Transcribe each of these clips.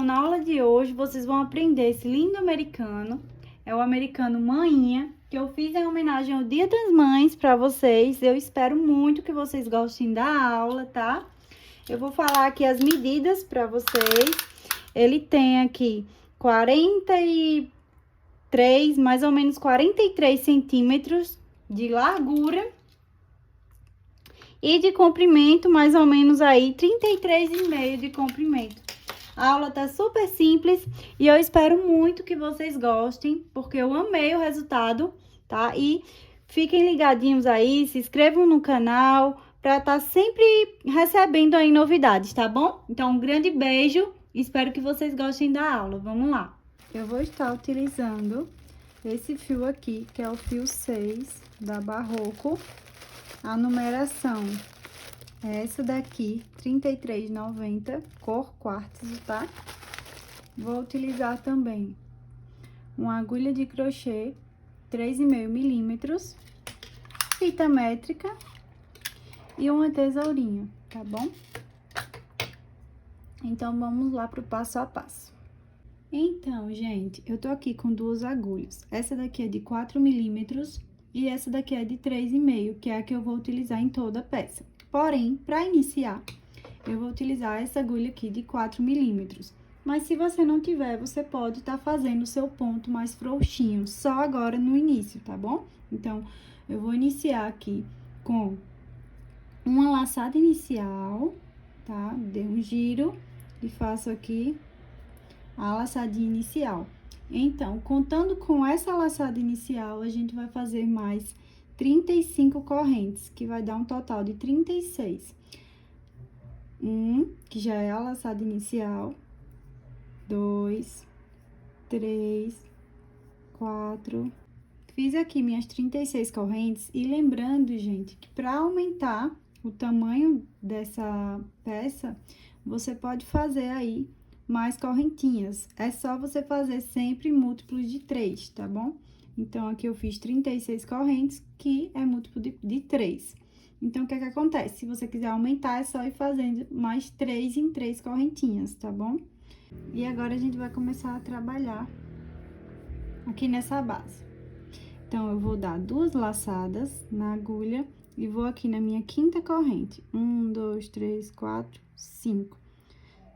na aula de hoje vocês vão aprender esse lindo americano. É o americano Maninha, que eu fiz em homenagem ao Dia das Mães para vocês. Eu espero muito que vocês gostem da aula, tá? Eu vou falar aqui as medidas para vocês. Ele tem aqui 43, mais ou menos 43 centímetros de largura. E de comprimento, mais ou menos aí, 33,5 de comprimento. A aula tá super simples e eu espero muito que vocês gostem, porque eu amei o resultado, tá? E fiquem ligadinhos aí, se inscrevam no canal para estar sempre recebendo aí novidades, tá bom? Então, um grande beijo, espero que vocês gostem da aula. Vamos lá! Eu vou estar utilizando esse fio aqui, que é o fio 6 da Barroco. A numeração é essa daqui, 33,90, cor quartzo, tá? Vou utilizar também uma agulha de crochê, 3,5 milímetros, fita métrica e uma tesourinha, tá bom? Então, vamos lá pro passo a passo. Então, gente, eu tô aqui com duas agulhas. Essa daqui é de 4 milímetros e essa daqui é de 3,5, que é a que eu vou utilizar em toda a peça. Porém, para iniciar, eu vou utilizar essa agulha aqui de 4 milímetros. Mas se você não tiver, você pode estar fazendo o seu ponto mais frouxinho, só agora no início, tá bom? Então, eu vou iniciar aqui com uma laçada inicial, tá? Dei um giro e faço aqui a laçadinha inicial. Então, contando com essa laçada inicial, a gente vai fazer mais 35 correntes, que vai dar um total de 36. Que já é a laçada inicial. 2, 3, 4. Fiz aqui minhas 36 correntes e lembrando, gente, que para aumentar o tamanho dessa peça, você pode fazer aí mais correntinhas. É só você fazer sempre múltiplos de 3, tá bom? Então, aqui eu fiz 36 correntes, que é múltiplo de 3. Então, o que é que acontece? Se você quiser aumentar, é só ir fazendo mais 3 em 3 correntinhas, tá bom? E agora, a gente vai começar a trabalhar aqui nessa base. Então, eu vou dar 2 laçadas na agulha e vou aqui na minha quinta corrente. 1, 2, 3, 4, 5.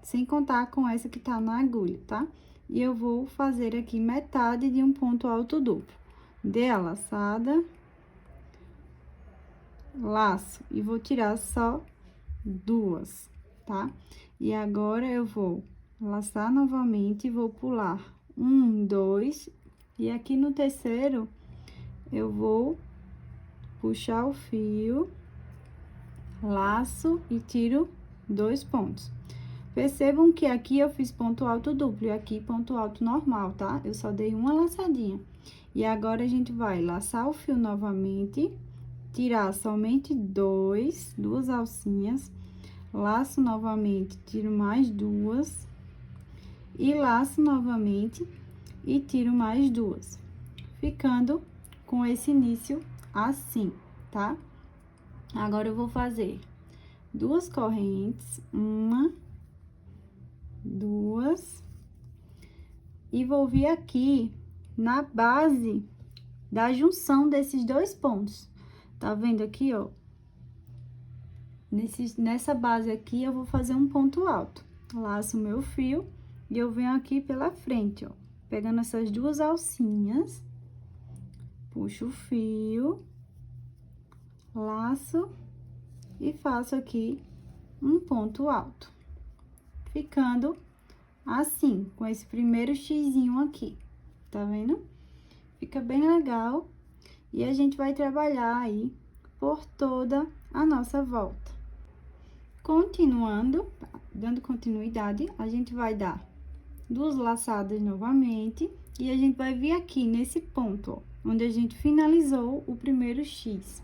Sem contar com essa que tá na agulha, tá? E eu vou fazer aqui metade de um ponto alto duplo. Dei a laçada, laço, e vou tirar só 2, tá? E agora, eu vou laçar novamente e vou pular 1, 2, e aqui no terceiro, eu vou puxar o fio, laço e tiro 2 pontos. Percebam que aqui eu fiz ponto alto duplo e aqui ponto alto normal, tá? Eu só dei uma laçadinha. E agora, a gente vai laçar o fio novamente, tirar somente 2 alcinhas, laço novamente, tiro mais 2, e laço novamente e tiro mais 2, ficando com esse início assim, tá? Agora, eu vou fazer 2 correntes, 1, 2, e vou vir aqui na base da junção desses 2 pontos. Tá vendo aqui, ó? Nessa base aqui, eu vou fazer um ponto alto. Laço o meu fio e eu venho aqui pela frente, ó. Pegando essas 2 alcinhas, puxo o fio, laço e faço aqui um ponto alto. Ficando assim, com esse primeiro xizinho aqui, tá vendo? Fica bem legal. E a gente vai trabalhar aí por toda a nossa volta. Continuando, dando continuidade, a gente vai dar 2 laçadas novamente. E a gente vai vir aqui nesse ponto, ó, onde a gente finalizou o primeiro X.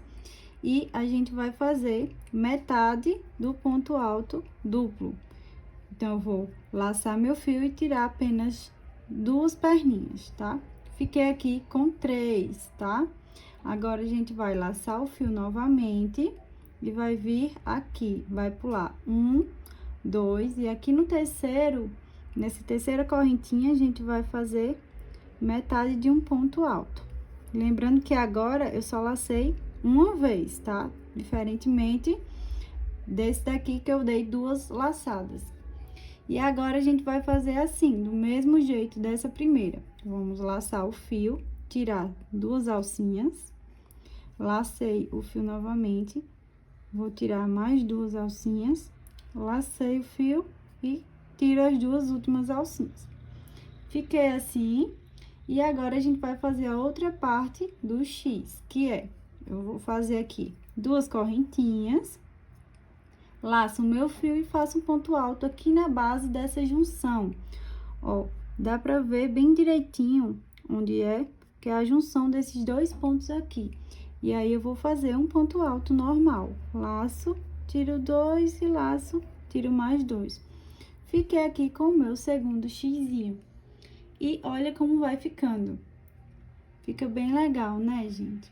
E a gente vai fazer metade do ponto alto duplo. Então, eu vou laçar meu fio e tirar apenas 2 perninhas, tá? Fiquei aqui com 3, tá? Agora, a gente vai laçar o fio novamente e vai vir aqui, vai pular 1, 2, e aqui no terceiro, nessa terceira correntinha, a gente vai fazer metade de um ponto alto. Lembrando que agora eu só lacei uma vez, tá? Diferentemente desse daqui que eu dei 2 laçadas. E agora a gente vai fazer assim, do mesmo jeito dessa primeira. Vamos laçar o fio, tirar 2 alcinhas, lacei o fio novamente, vou tirar mais 2 alcinhas, lacei o fio e tiro as 2 últimas alcinhas. Fiquei assim, e agora a gente vai fazer a outra parte do X, que é, eu vou fazer aqui 2 correntinhas, laço o meu fio e faço um ponto alto aqui na base dessa junção. Ó, dá pra ver bem direitinho onde é, que é a junção desses 2 pontos aqui. E aí, eu vou fazer um ponto alto normal. Laço, tiro 2 e laço, tiro mais 2. Fiquei aqui com o meu segundo xizinho. E olha como vai ficando. Fica bem legal, né, gente?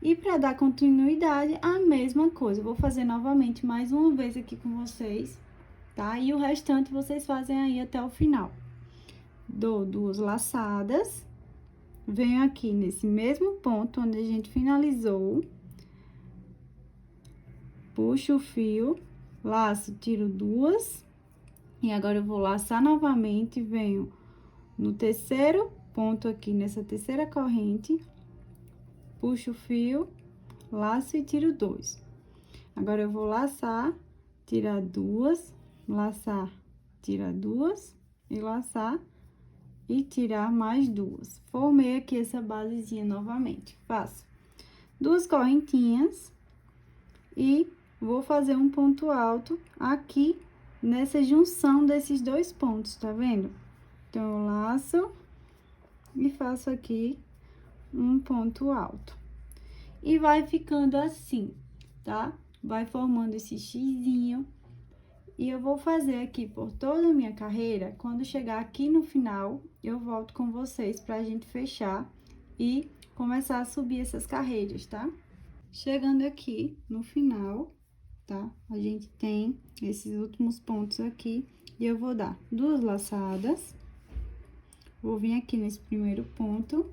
E para dar continuidade, a mesma coisa. Eu vou fazer novamente mais uma vez aqui com vocês, tá? E o restante vocês fazem aí até o final. Dou 2 laçadas, venho aqui nesse mesmo ponto onde a gente finalizou, puxo o fio, laço, tiro 2, e agora eu vou laçar novamente, venho no terceiro ponto aqui, nessa terceira corrente, puxo o fio, laço e tiro 2. Agora, eu vou laçar, tirar 2, laçar, tirar 2, e laçar e tirar mais 2. Formei aqui essa basezinha novamente. Faço 2 correntinhas e vou fazer um ponto alto aqui nessa junção desses 2 pontos, tá vendo? Então, eu laço e faço aqui um ponto alto. E vai ficando assim, tá? Vai formando esse xizinho. E eu vou fazer aqui por toda a minha carreira. Quando chegar aqui no final, eu volto com vocês pra gente fechar e começar a subir essas carreiras, tá? Chegando aqui no final, tá? A gente tem esses últimos pontos aqui. E eu vou dar 2 laçadas. Vou vir aqui nesse primeiro ponto.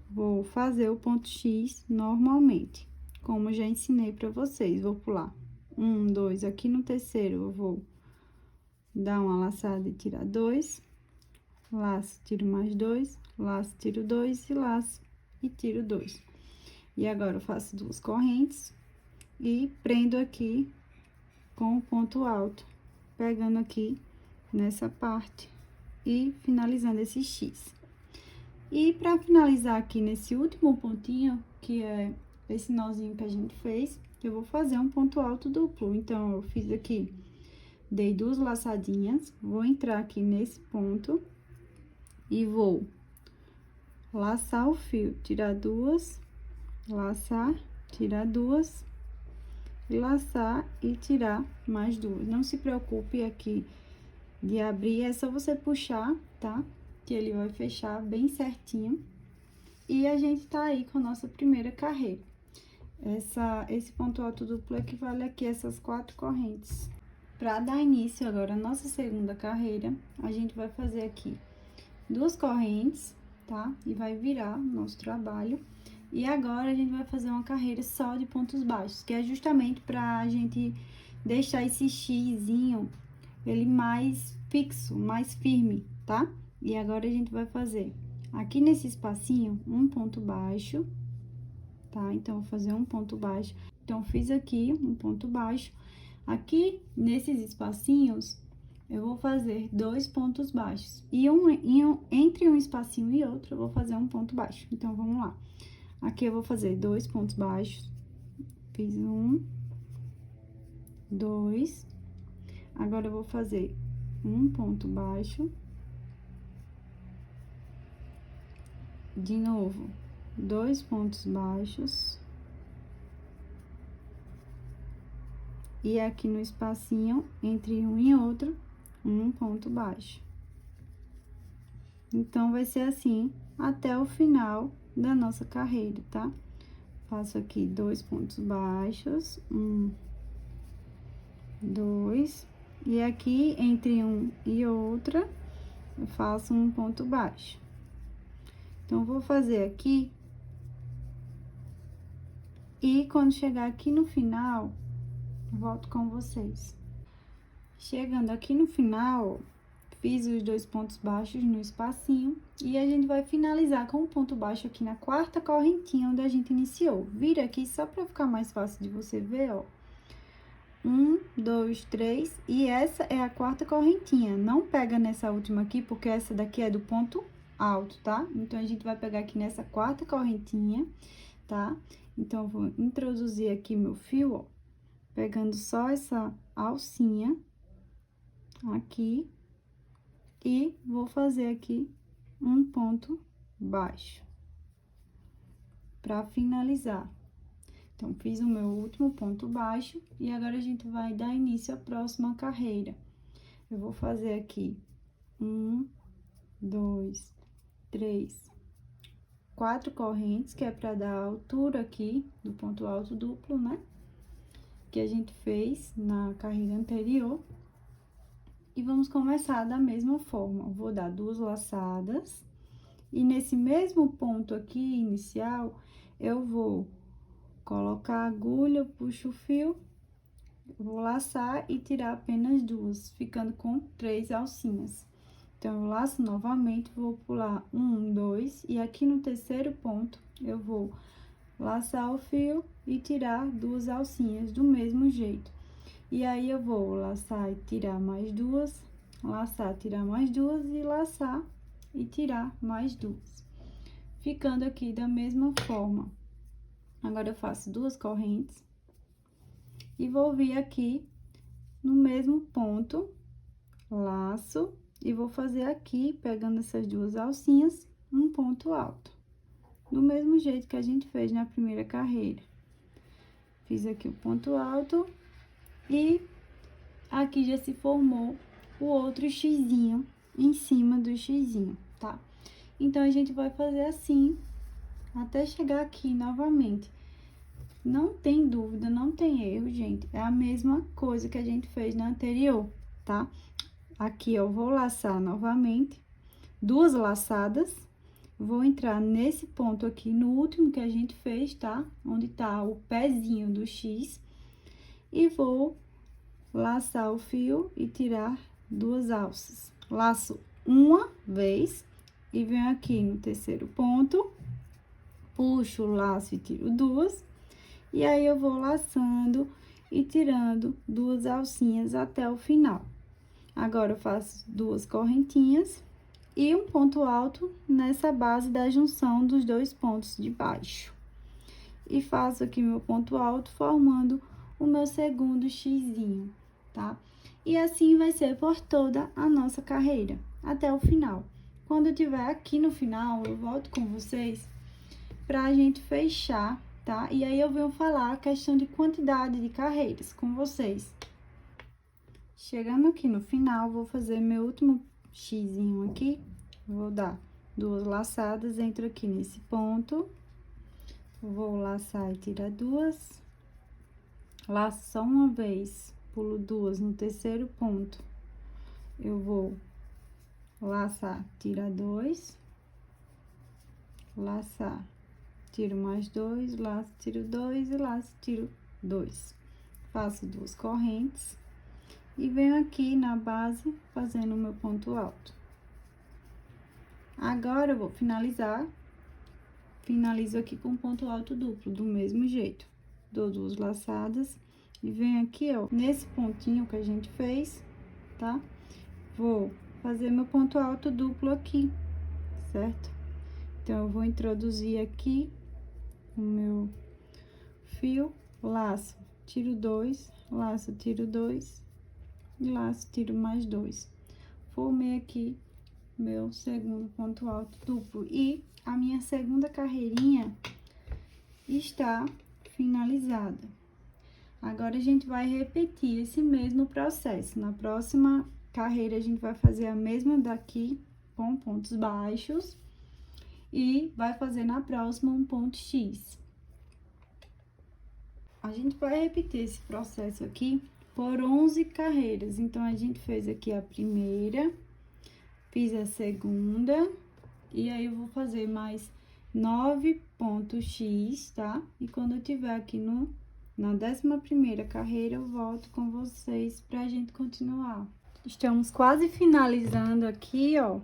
Vou fazer o ponto X normalmente, como já ensinei pra vocês. Vou pular 1, 2, aqui no terceiro eu vou dar uma laçada e tirar 2, laço, tiro mais 2, laço, tiro 2 e laço e tiro 2. E agora eu faço 2 correntes e prendo aqui com o ponto alto, pegando aqui nessa parte e finalizando esse X. E para finalizar aqui nesse último pontinho, que é esse nozinho que a gente fez, eu vou fazer um ponto alto duplo. Então, eu fiz aqui, dei 2 laçadinhas, vou entrar aqui nesse ponto e vou laçar o fio, tirar 2, laçar, tirar 2, e laçar e tirar mais 2. Não se preocupe aqui de abrir, é só você puxar, tá? Que ele vai fechar bem certinho. E a gente tá aí com a nossa primeira carreira. Esse ponto alto duplo equivale aqui a essas 4 correntes. Para dar início agora à nossa segunda carreira, a gente vai fazer aqui 2 correntes, tá? E vai virar o nosso trabalho. E agora, a gente vai fazer uma carreira só de pontos baixos, que é justamente pra gente deixar esse xizinho, ele mais fixo, mais firme, tá? E agora, a gente vai fazer aqui nesse espacinho, um ponto baixo, tá? Então, vou fazer um ponto baixo. Então, fiz aqui um ponto baixo. Aqui, nesses espacinhos, eu vou fazer 2 pontos baixos. E entre um espacinho e outro, eu vou fazer um ponto baixo. Então, vamos lá. Aqui, eu vou fazer 2 pontos baixos. Fiz 1, 2. Agora, eu vou fazer um ponto baixo. De novo, 2 pontos baixos. E aqui no espacinho, entre um e outro, um ponto baixo. Então, vai ser assim até o final da nossa carreira, tá? Faço aqui 2 pontos baixos, 1, 2, E aqui, entre um e outra, eu faço um ponto baixo. Então, vou fazer aqui. E quando chegar aqui no final, volto com vocês. Chegando aqui no final, fiz os 2 pontos baixos no espacinho. E a gente vai finalizar com um ponto baixo aqui na quarta correntinha onde a gente iniciou. Vira aqui só pra ficar mais fácil de você ver, ó. 1, 2, 3, e essa é a quarta correntinha. Não pega nessa última aqui, porque essa daqui é do ponto alto, tá? Então, a gente vai pegar aqui nessa quarta correntinha, tá? Então, eu vou introduzir aqui meu fio, ó, pegando só essa alcinha aqui, e vou fazer aqui um ponto baixo, pra finalizar. Então, fiz o meu último ponto baixo, e agora a gente vai dar início à próxima carreira. Eu vou fazer aqui 1, 2, 3, 4 correntes, que é pra dar a altura aqui do ponto alto duplo, né? Que a gente fez na carreira anterior. E vamos começar da mesma forma. Vou dar 2 laçadas, e nesse mesmo ponto aqui inicial, eu vou colocar a agulha, puxo o fio, vou laçar e tirar apenas 2, ficando com 3 alcinhas. Então, eu laço novamente, vou pular 1, 2, e aqui no terceiro ponto, eu vou laçar o fio e tirar 2 alcinhas do mesmo jeito. E aí, eu vou laçar e tirar mais 2, laçar, tirar mais 2 e laçar e tirar mais 2. Ficando aqui da mesma forma. Agora, eu faço 2 correntes e vou vir aqui no mesmo ponto, laço, e vou fazer aqui, pegando essas 2 alcinhas, um ponto alto. Do mesmo jeito que a gente fez na primeira carreira. Fiz aqui o ponto alto e aqui já se formou o outro xizinho em cima do xizinho, tá? Então, a gente vai fazer assim até chegar aqui novamente. Não tem dúvida, não tem erro, gente. É a mesma coisa que a gente fez na anterior, tá? Aqui, eu vou laçar novamente, 2 laçadas. Vou entrar nesse ponto aqui, no último que a gente fez, tá? Onde tá o pezinho do X. E vou laçar o fio e tirar 2 alças. Laço uma vez e venho aqui no terceiro ponto, puxo o laço e tiro 2. E aí, eu vou laçando e tirando 2 alcinhas até o final. Agora, eu faço 2 correntinhas e um ponto alto nessa base da junção dos 2 pontos de baixo. E faço aqui meu ponto alto, formando o meu segundo xizinho, tá? E assim vai ser por toda a nossa carreira, até o final. Quando eu tiver aqui no final, eu volto com vocês pra gente fechar, tá? E aí, eu venho falar a questão de quantidade de carreiras com vocês. Chegando aqui no final, vou fazer meu último xizinho aqui. Vou dar 2 laçadas, entro aqui nesse ponto. Vou laçar e tirar 2. Laço só uma vez, pulo 2 no terceiro ponto. Eu vou laçar, tirar 2. Laçar, tiro mais 2, laço, tiro 2 e laço, tiro 2. Faço 2 correntes e venho aqui na base fazendo o meu ponto alto. Agora, eu vou finalizar, finalizo aqui com ponto alto duplo, do mesmo jeito. Dou 2 laçadas e venho aqui, ó, nesse pontinho que a gente fez, tá? Vou fazer meu ponto alto duplo aqui, certo? Então, eu vou introduzir aqui o meu fio, laço, tiro 2, laço, tiro 2, e laço, tiro mais 2. Formei aqui meu segundo ponto alto duplo. E a minha segunda carreirinha está finalizada. Agora, a gente vai repetir esse mesmo processo. Na próxima carreira, a gente vai fazer a mesma daqui com pontos baixos. E vai fazer na próxima um ponto X. A gente vai repetir esse processo aqui por 11 carreiras. Então, a gente fez aqui a primeira, fiz a segunda, e aí eu vou fazer mais 9 pontos X, tá? E quando eu tiver aqui na 11ª carreira, eu volto com vocês pra gente continuar. Estamos quase finalizando aqui, ó.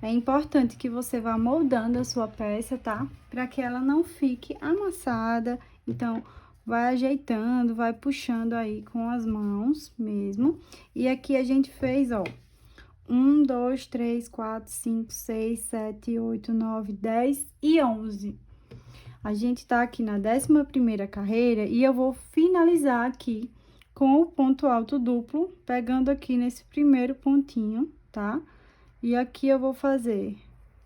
É importante que você vá moldando a sua peça, tá? Para que ela não fique amassada. Então, vai ajeitando, vai puxando aí com as mãos mesmo. E aqui a gente fez, ó, 1, 2, 3, 4, 5, 6, 7, 8, 9, 10 e 11. A gente tá aqui na 11ª carreira e eu vou finalizar aqui com o ponto alto duplo, pegando aqui nesse primeiro pontinho, tá? E aqui eu vou fazer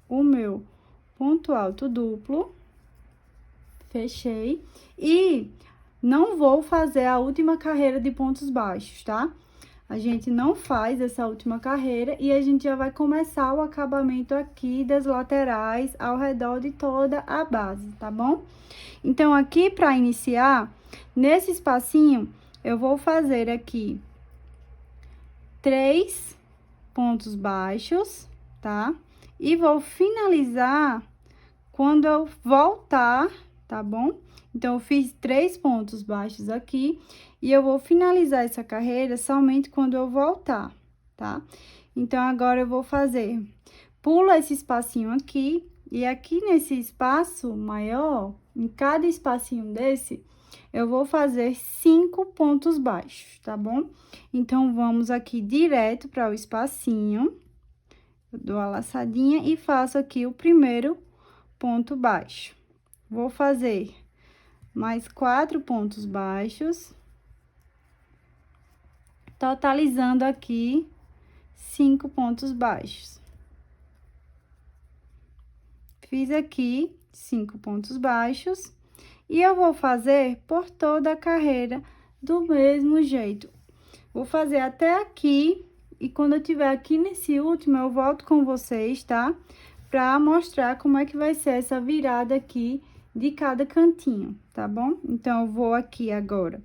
o meu ponto alto duplo, fechei, e não vou fazer a última carreira de pontos baixos, tá? A gente não faz essa última carreira e a gente já vai começar o acabamento aqui das laterais ao redor de toda a base, tá bom? Então, aqui para iniciar, nesse espacinho, eu vou fazer aqui 3 pontos baixos, tá? E vou finalizar quando eu voltar, tá bom? Então, eu fiz 3 pontos baixos aqui e eu vou finalizar essa carreira somente quando eu voltar, tá? Então, agora eu vou fazer, pula esse espacinho aqui e aqui nesse espaço maior, em cada espacinho desse, eu vou fazer 5 pontos baixos, tá bom? Então, vamos aqui direto para o espacinho, eu dou a laçadinha e faço aqui o primeiro ponto baixo. Vou fazer mais 4 pontos baixos, totalizando aqui 5 pontos baixos. Fiz aqui 5 pontos baixos e eu vou fazer por toda a carreira do mesmo jeito. Vou fazer até aqui e quando eu tiver aqui nesse último, eu volto com vocês, tá? Pra mostrar como é que vai ser essa virada aqui de cada cantinho, tá bom? Então, eu vou aqui agora,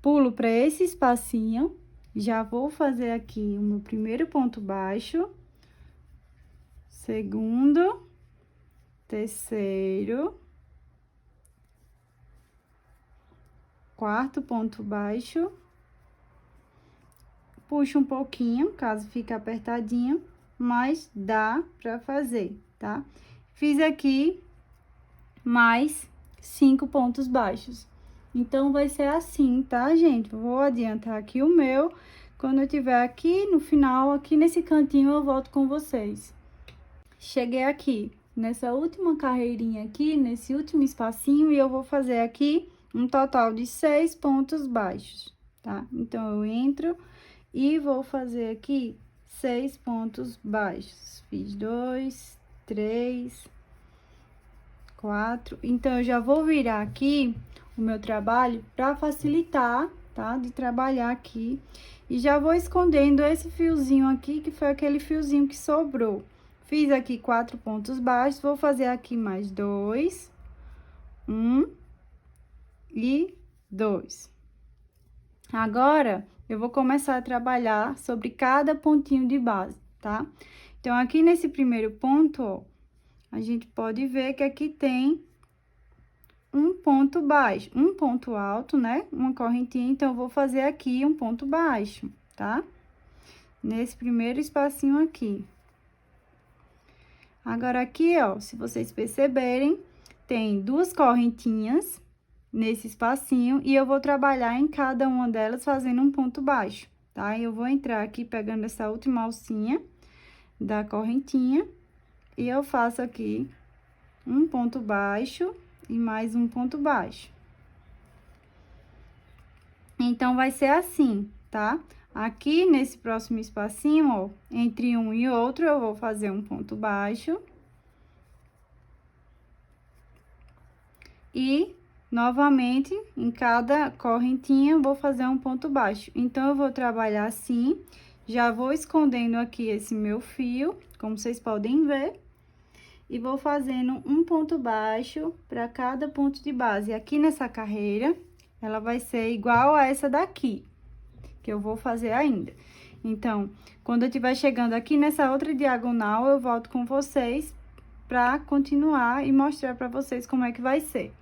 pulo para esse espacinho, já vou fazer aqui o meu primeiro ponto baixo, segundo, terceiro, quarto ponto baixo, puxo um pouquinho, caso fique apertadinho, mas dá pra fazer, tá? Fiz aqui mais 5 pontos baixos. Então, vai ser assim, tá, gente? Vou adiantar aqui o meu. Quando eu tiver aqui no final, aqui nesse cantinho, eu volto com vocês. Cheguei aqui nessa última carreirinha aqui, nesse último espacinho, e eu vou fazer aqui um total de 6 pontos baixos, tá? Então, eu entro e vou fazer aqui 6 pontos baixos. Fiz 2, 3, 4. Então, eu já vou virar aqui o meu trabalho para facilitar, tá? De trabalhar aqui. E já vou escondendo esse fiozinho aqui, que foi aquele fiozinho que sobrou. Fiz aqui 4 pontos baixos, vou fazer aqui mais 2, 1 e 2. Agora, eu vou começar a trabalhar sobre cada pontinho de base, tá? Então, aqui nesse primeiro ponto, ó, a gente pode ver que aqui tem um ponto baixo, um ponto alto, né? Uma correntinha, então, eu vou fazer aqui um ponto baixo, tá? Nesse primeiro espacinho aqui. Agora, aqui, ó, se vocês perceberem, tem 2 correntinhas nesse espacinho e eu vou trabalhar em cada uma delas fazendo um ponto baixo, tá? Eu vou entrar aqui pegando essa última alcinha da correntinha e eu faço aqui um ponto baixo e mais um ponto baixo. Então, vai ser assim, tá? Aqui, nesse próximo espacinho, ó, entre um e outro, eu vou fazer um ponto baixo. E, novamente, em cada correntinha, eu vou fazer um ponto baixo. Então, eu vou trabalhar assim, já vou escondendo aqui esse meu fio, como vocês podem ver. E vou fazendo um ponto baixo para cada ponto de base. Aqui nessa carreira, ela vai ser igual a essa daqui, que eu vou fazer ainda. Então, quando eu estiver chegando aqui nessa outra diagonal, eu volto com vocês pra continuar e mostrar pra vocês como é que vai ser.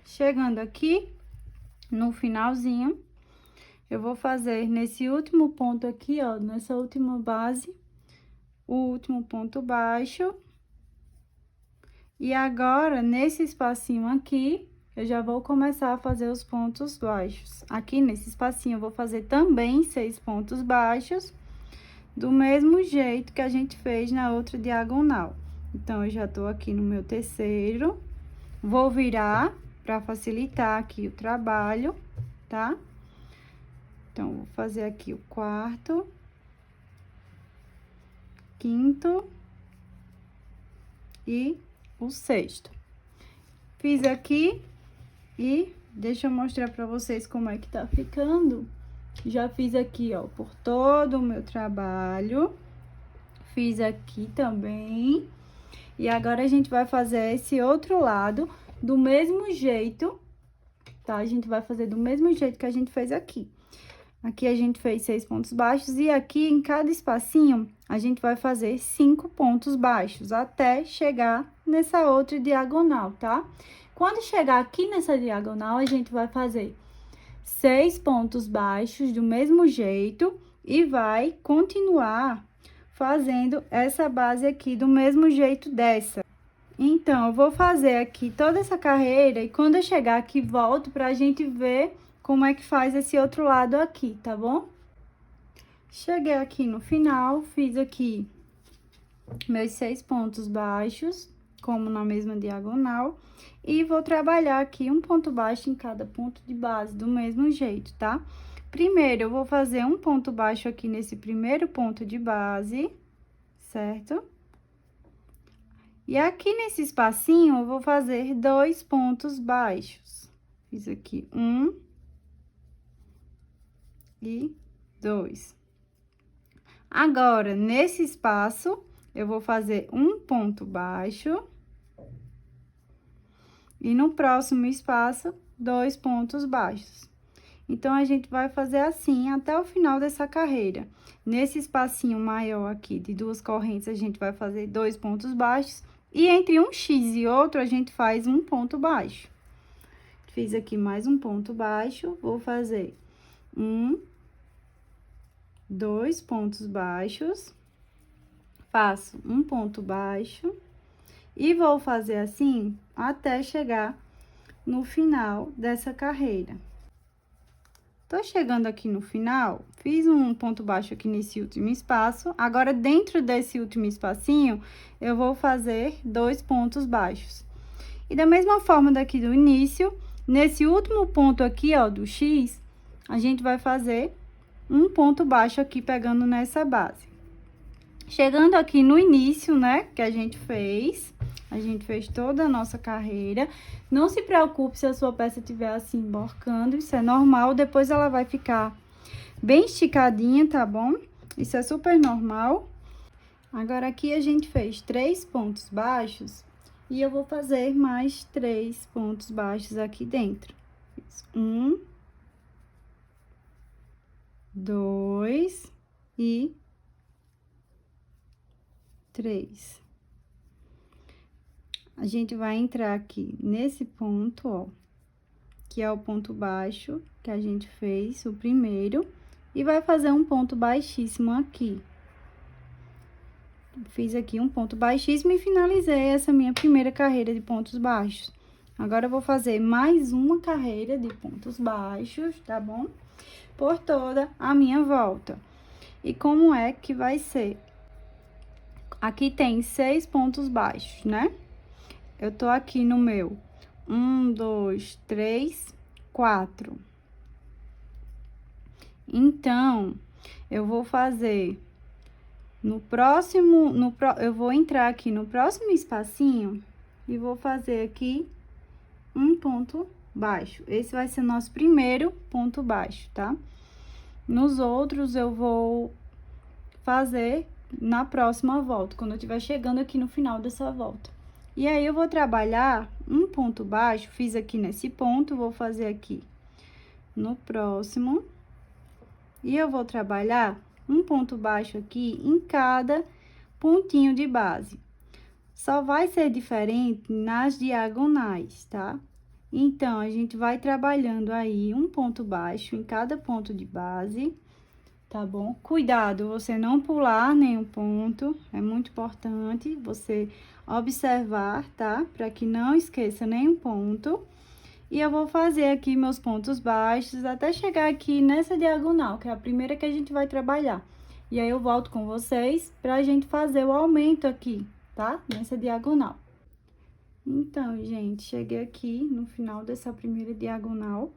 Chegando aqui no finalzinho, eu vou fazer nesse último ponto aqui, ó, nessa última base, o último ponto baixo. E agora, nesse espacinho aqui, eu já vou começar a fazer os pontos baixos. Aqui nesse espacinho, eu vou fazer também 6 pontos baixos, do mesmo jeito que a gente fez na outra diagonal. Então, eu já tô aqui no meu terceiro, vou virar pra facilitar aqui o trabalho, tá? Então, vou fazer aqui o quarto, quinto e o sexto. Fiz aqui e deixa eu mostrar pra vocês como é que tá ficando. Já fiz aqui, ó, por todo o meu trabalho. Fiz aqui também. E agora, a gente vai fazer esse outro lado do mesmo jeito, tá? A gente vai fazer do mesmo jeito que a gente fez aqui. Aqui a gente fez 6 pontos baixos e aqui em cada espacinho a gente vai fazer 5 pontos baixos até chegar nessa outra diagonal, tá? Quando chegar aqui nessa diagonal, a gente vai fazer 6 pontos baixos do mesmo jeito e vai continuar fazendo essa base aqui do mesmo jeito dessa. Então, eu vou fazer aqui toda essa carreira e quando eu chegar aqui, volto pra gente ver como é que faz esse outro lado aqui, tá bom? Cheguei aqui no final, fiz aqui meus 6 pontos baixos, como na mesma diagonal, e vou trabalhar aqui um ponto baixo em cada ponto de base, do mesmo jeito, tá? Primeiro, eu vou fazer um ponto baixo aqui nesse primeiro ponto de base, certo? E aqui nesse espacinho, eu vou fazer 2 pontos baixos. Fiz aqui 1 e 2. Agora, nesse espaço, eu vou fazer um ponto baixo. E no próximo espaço, 2 pontos baixos. Então, a gente vai fazer assim até o final dessa carreira. Nesse espacinho maior aqui de 2 correntes, a gente vai fazer 2 pontos baixos. E entre um X e outro, a gente faz um ponto baixo. Fiz aqui mais um ponto baixo, vou fazer 2 pontos baixos, faço um ponto baixo e vou fazer assim até chegar no final dessa carreira. Tô chegando aqui no final, fiz um ponto baixo aqui nesse último espaço. Agora, dentro desse último espacinho, eu vou fazer 2 pontos baixos. E da mesma forma daqui do início, nesse último ponto aqui, ó, do X, a gente vai fazer um ponto baixo aqui, pegando nessa base. Chegando aqui no início, né, que a gente fez toda a nossa carreira. Não se preocupe se a sua peça estiver assim, emborcando, isso é normal, depois ela vai ficar bem esticadinha, tá bom? Isso é super normal. Agora, aqui a gente fez 3 pontos baixos, e eu vou fazer mais 3 pontos baixos aqui dentro. 1, 2 e 3. A gente vai entrar aqui nesse ponto, ó, que é o ponto baixo que a gente fez, o primeiro, e vai fazer um ponto baixíssimo aqui. Fiz aqui um ponto baixíssimo e finalizei essa minha primeira carreira de pontos baixos. Agora, eu vou fazer mais uma carreira de pontos baixos, tá bom? Por toda a minha volta. E como é que vai ser? Aqui tem 6 pontos baixos, né? Eu tô aqui no meu 1, 2, 3, 4. Então, eu vou fazer no próximo, eu vou entrar aqui no próximo espacinho e vou fazer aqui um ponto baixo. Esse vai ser nosso primeiro ponto baixo, tá? Nos outros, eu vou fazer na próxima volta, quando eu estiver chegando aqui no final dessa volta. E aí, eu vou trabalhar um ponto baixo, fiz aqui nesse ponto, vou fazer aqui no próximo. E eu vou trabalhar um ponto baixo aqui em cada pontinho de base. Só vai ser diferente nas diagonais, tá? Então, a gente vai trabalhando aí um ponto baixo em cada ponto de base, tá bom? Cuidado, você não pular nenhum ponto, é muito importante você observar, tá? Para que não esqueça nenhum ponto. E eu vou fazer aqui meus pontos baixos até chegar aqui nessa diagonal, que é a primeira que a gente vai trabalhar. E aí, eu volto com vocês pra gente fazer o aumento aqui, tá? Nessa diagonal. Então, gente, cheguei aqui no final dessa primeira diagonal.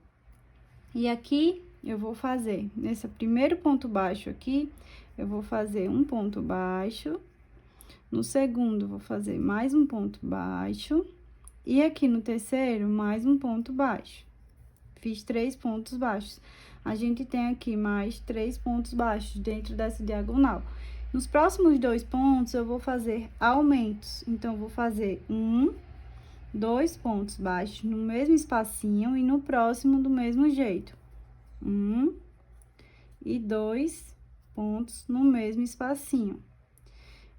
E aqui, eu vou fazer, nesse primeiro ponto baixo aqui, eu vou fazer um ponto baixo. No segundo, vou fazer mais um ponto baixo. E aqui no terceiro, mais um ponto baixo. Fiz 3 pontos baixos. A gente tem aqui mais 3 pontos baixos dentro dessa diagonal. Nos próximos 2 pontos, eu vou fazer aumentos. Então, eu vou fazer 2 pontos baixos no mesmo espacinho e no próximo do mesmo jeito. 1 e 2 pontos no mesmo espacinho.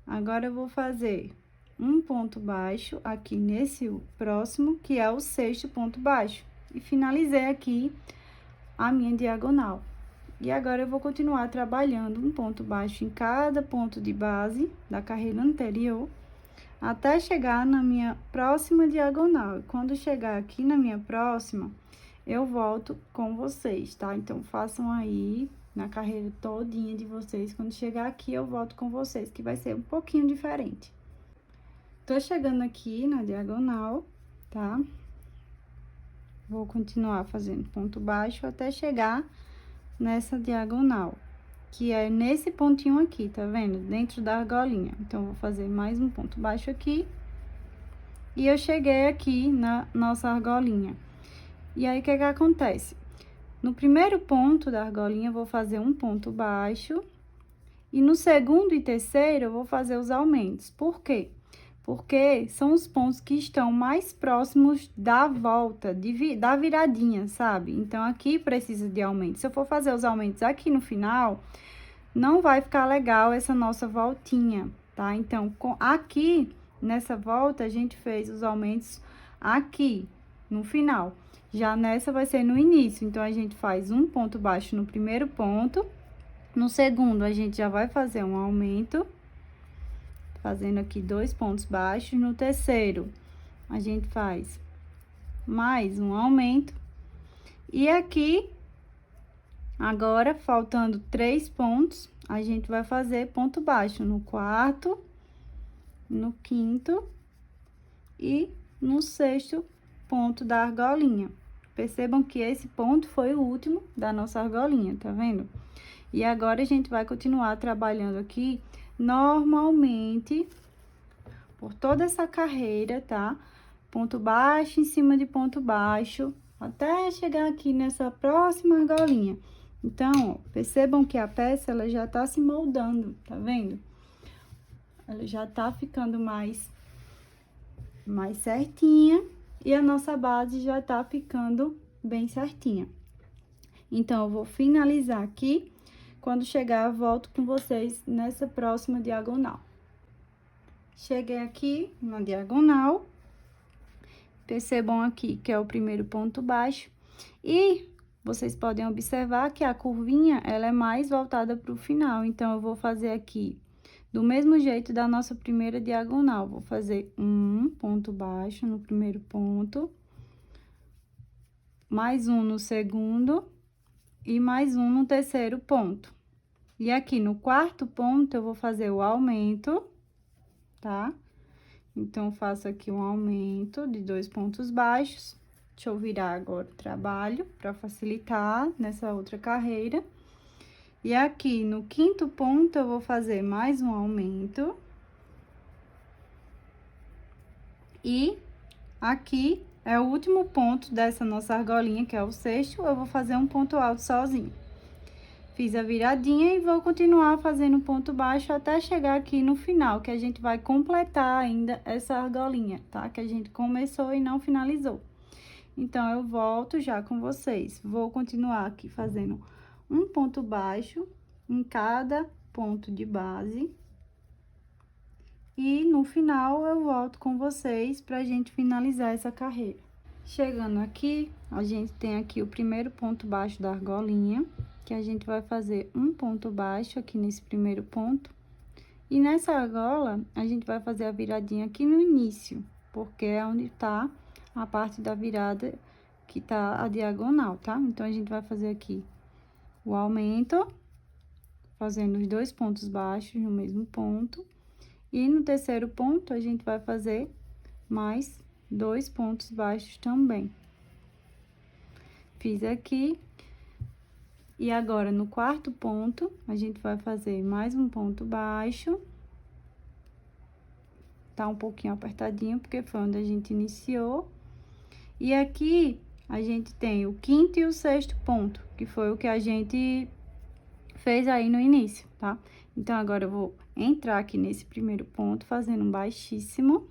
Agora, eu vou fazer um ponto baixo aqui nesse próximo, que é o 6º ponto baixo. E finalizei aqui a minha diagonal. E agora, eu vou continuar trabalhando um ponto baixo em cada ponto de base da carreira anterior, até chegar na minha próxima diagonal. E quando chegar aqui na minha próxima, eu volto com vocês, tá? Então, façam aí na carreira todinha de vocês. Quando chegar aqui, eu volto com vocês, que vai ser um pouquinho diferente. Tô chegando aqui na diagonal, tá? Vou continuar fazendo ponto baixo até chegar nessa diagonal, que é nesse pontinho aqui, tá vendo? Dentro da argolinha. Então, vou fazer mais um ponto baixo aqui. E eu cheguei aqui na nossa argolinha. E aí, o que que acontece? No primeiro ponto da argolinha, eu vou fazer um ponto baixo. E no segundo e terceiro, eu vou fazer os aumentos. Por quê? Porque são os pontos que estão mais próximos da volta, da viradinha, sabe? Então, aqui precisa de aumento. Se eu for fazer os aumentos aqui no final, não vai ficar legal essa nossa voltinha, tá? Então, aqui, nessa volta, a gente fez os aumentos aqui, no final. Já nessa vai ser no início. Então, a gente faz um ponto baixo no primeiro ponto. No segundo, a gente já vai fazer um aumento, fazendo aqui 2 pontos baixos. No terceiro, a gente faz mais um aumento. E aqui, agora, faltando 3 pontos, a gente vai fazer ponto baixo no quarto, no quinto e no 6º ponto da argolinha. Percebam que esse ponto foi o último da nossa argolinha, tá vendo? E agora, a gente vai continuar trabalhando aqui normalmente por toda essa carreira, tá? Ponto baixo em cima de ponto baixo, até chegar aqui nessa próxima argolinha. Então, ó, percebam que a peça, ela já tá se moldando, tá vendo? Ela já tá ficando mais certinha e a nossa base já tá ficando bem certinha. Então, eu vou finalizar aqui. Quando chegar, eu volto com vocês nessa próxima diagonal. Cheguei aqui na diagonal. Percebam aqui que é o primeiro ponto baixo. E vocês podem observar que a curvinha, ela é mais voltada para o final. Então, eu vou fazer aqui do mesmo jeito da nossa primeira diagonal. Vou fazer um ponto baixo no primeiro ponto. Mais um no segundo. E mais um no terceiro ponto. E aqui no quarto ponto, eu vou fazer o aumento, tá? Então, faço aqui um aumento de 2 pontos baixos. Deixa eu virar agora o trabalho para facilitar nessa outra carreira. E aqui no quinto ponto, eu vou fazer mais um aumento. E aqui é o último ponto dessa nossa argolinha, que é o 6º, eu vou fazer um ponto alto sozinho. Fiz a viradinha e vou continuar fazendo ponto baixo até chegar aqui no final, que a gente vai completar ainda essa argolinha, tá? Que a gente começou e não finalizou. Então, eu volto já com vocês. Vou continuar aqui fazendo um ponto baixo em cada ponto de base. E no final, eu volto com vocês pra gente finalizar essa carreira. Chegando aqui, a gente tem aqui o primeiro ponto baixo da argolinha, que a gente vai fazer um ponto baixo aqui nesse primeiro ponto. E nessa argola, a gente vai fazer a viradinha aqui no início, porque é onde tá a parte da virada que tá a diagonal, tá? Então, a gente vai fazer aqui o aumento, fazendo os 2 pontos baixos no mesmo ponto. E no terceiro ponto, a gente vai fazer mais 2 pontos baixos também. Fiz aqui. E agora, no quarto ponto, a gente vai fazer mais um ponto baixo. Tá um pouquinho apertadinho, porque foi onde a gente iniciou. E aqui, a gente tem o quinto e o sexto ponto, que foi o que a gente fez aí no início, tá? Então, agora eu vou entrar aqui nesse primeiro ponto, fazendo um baixíssimo.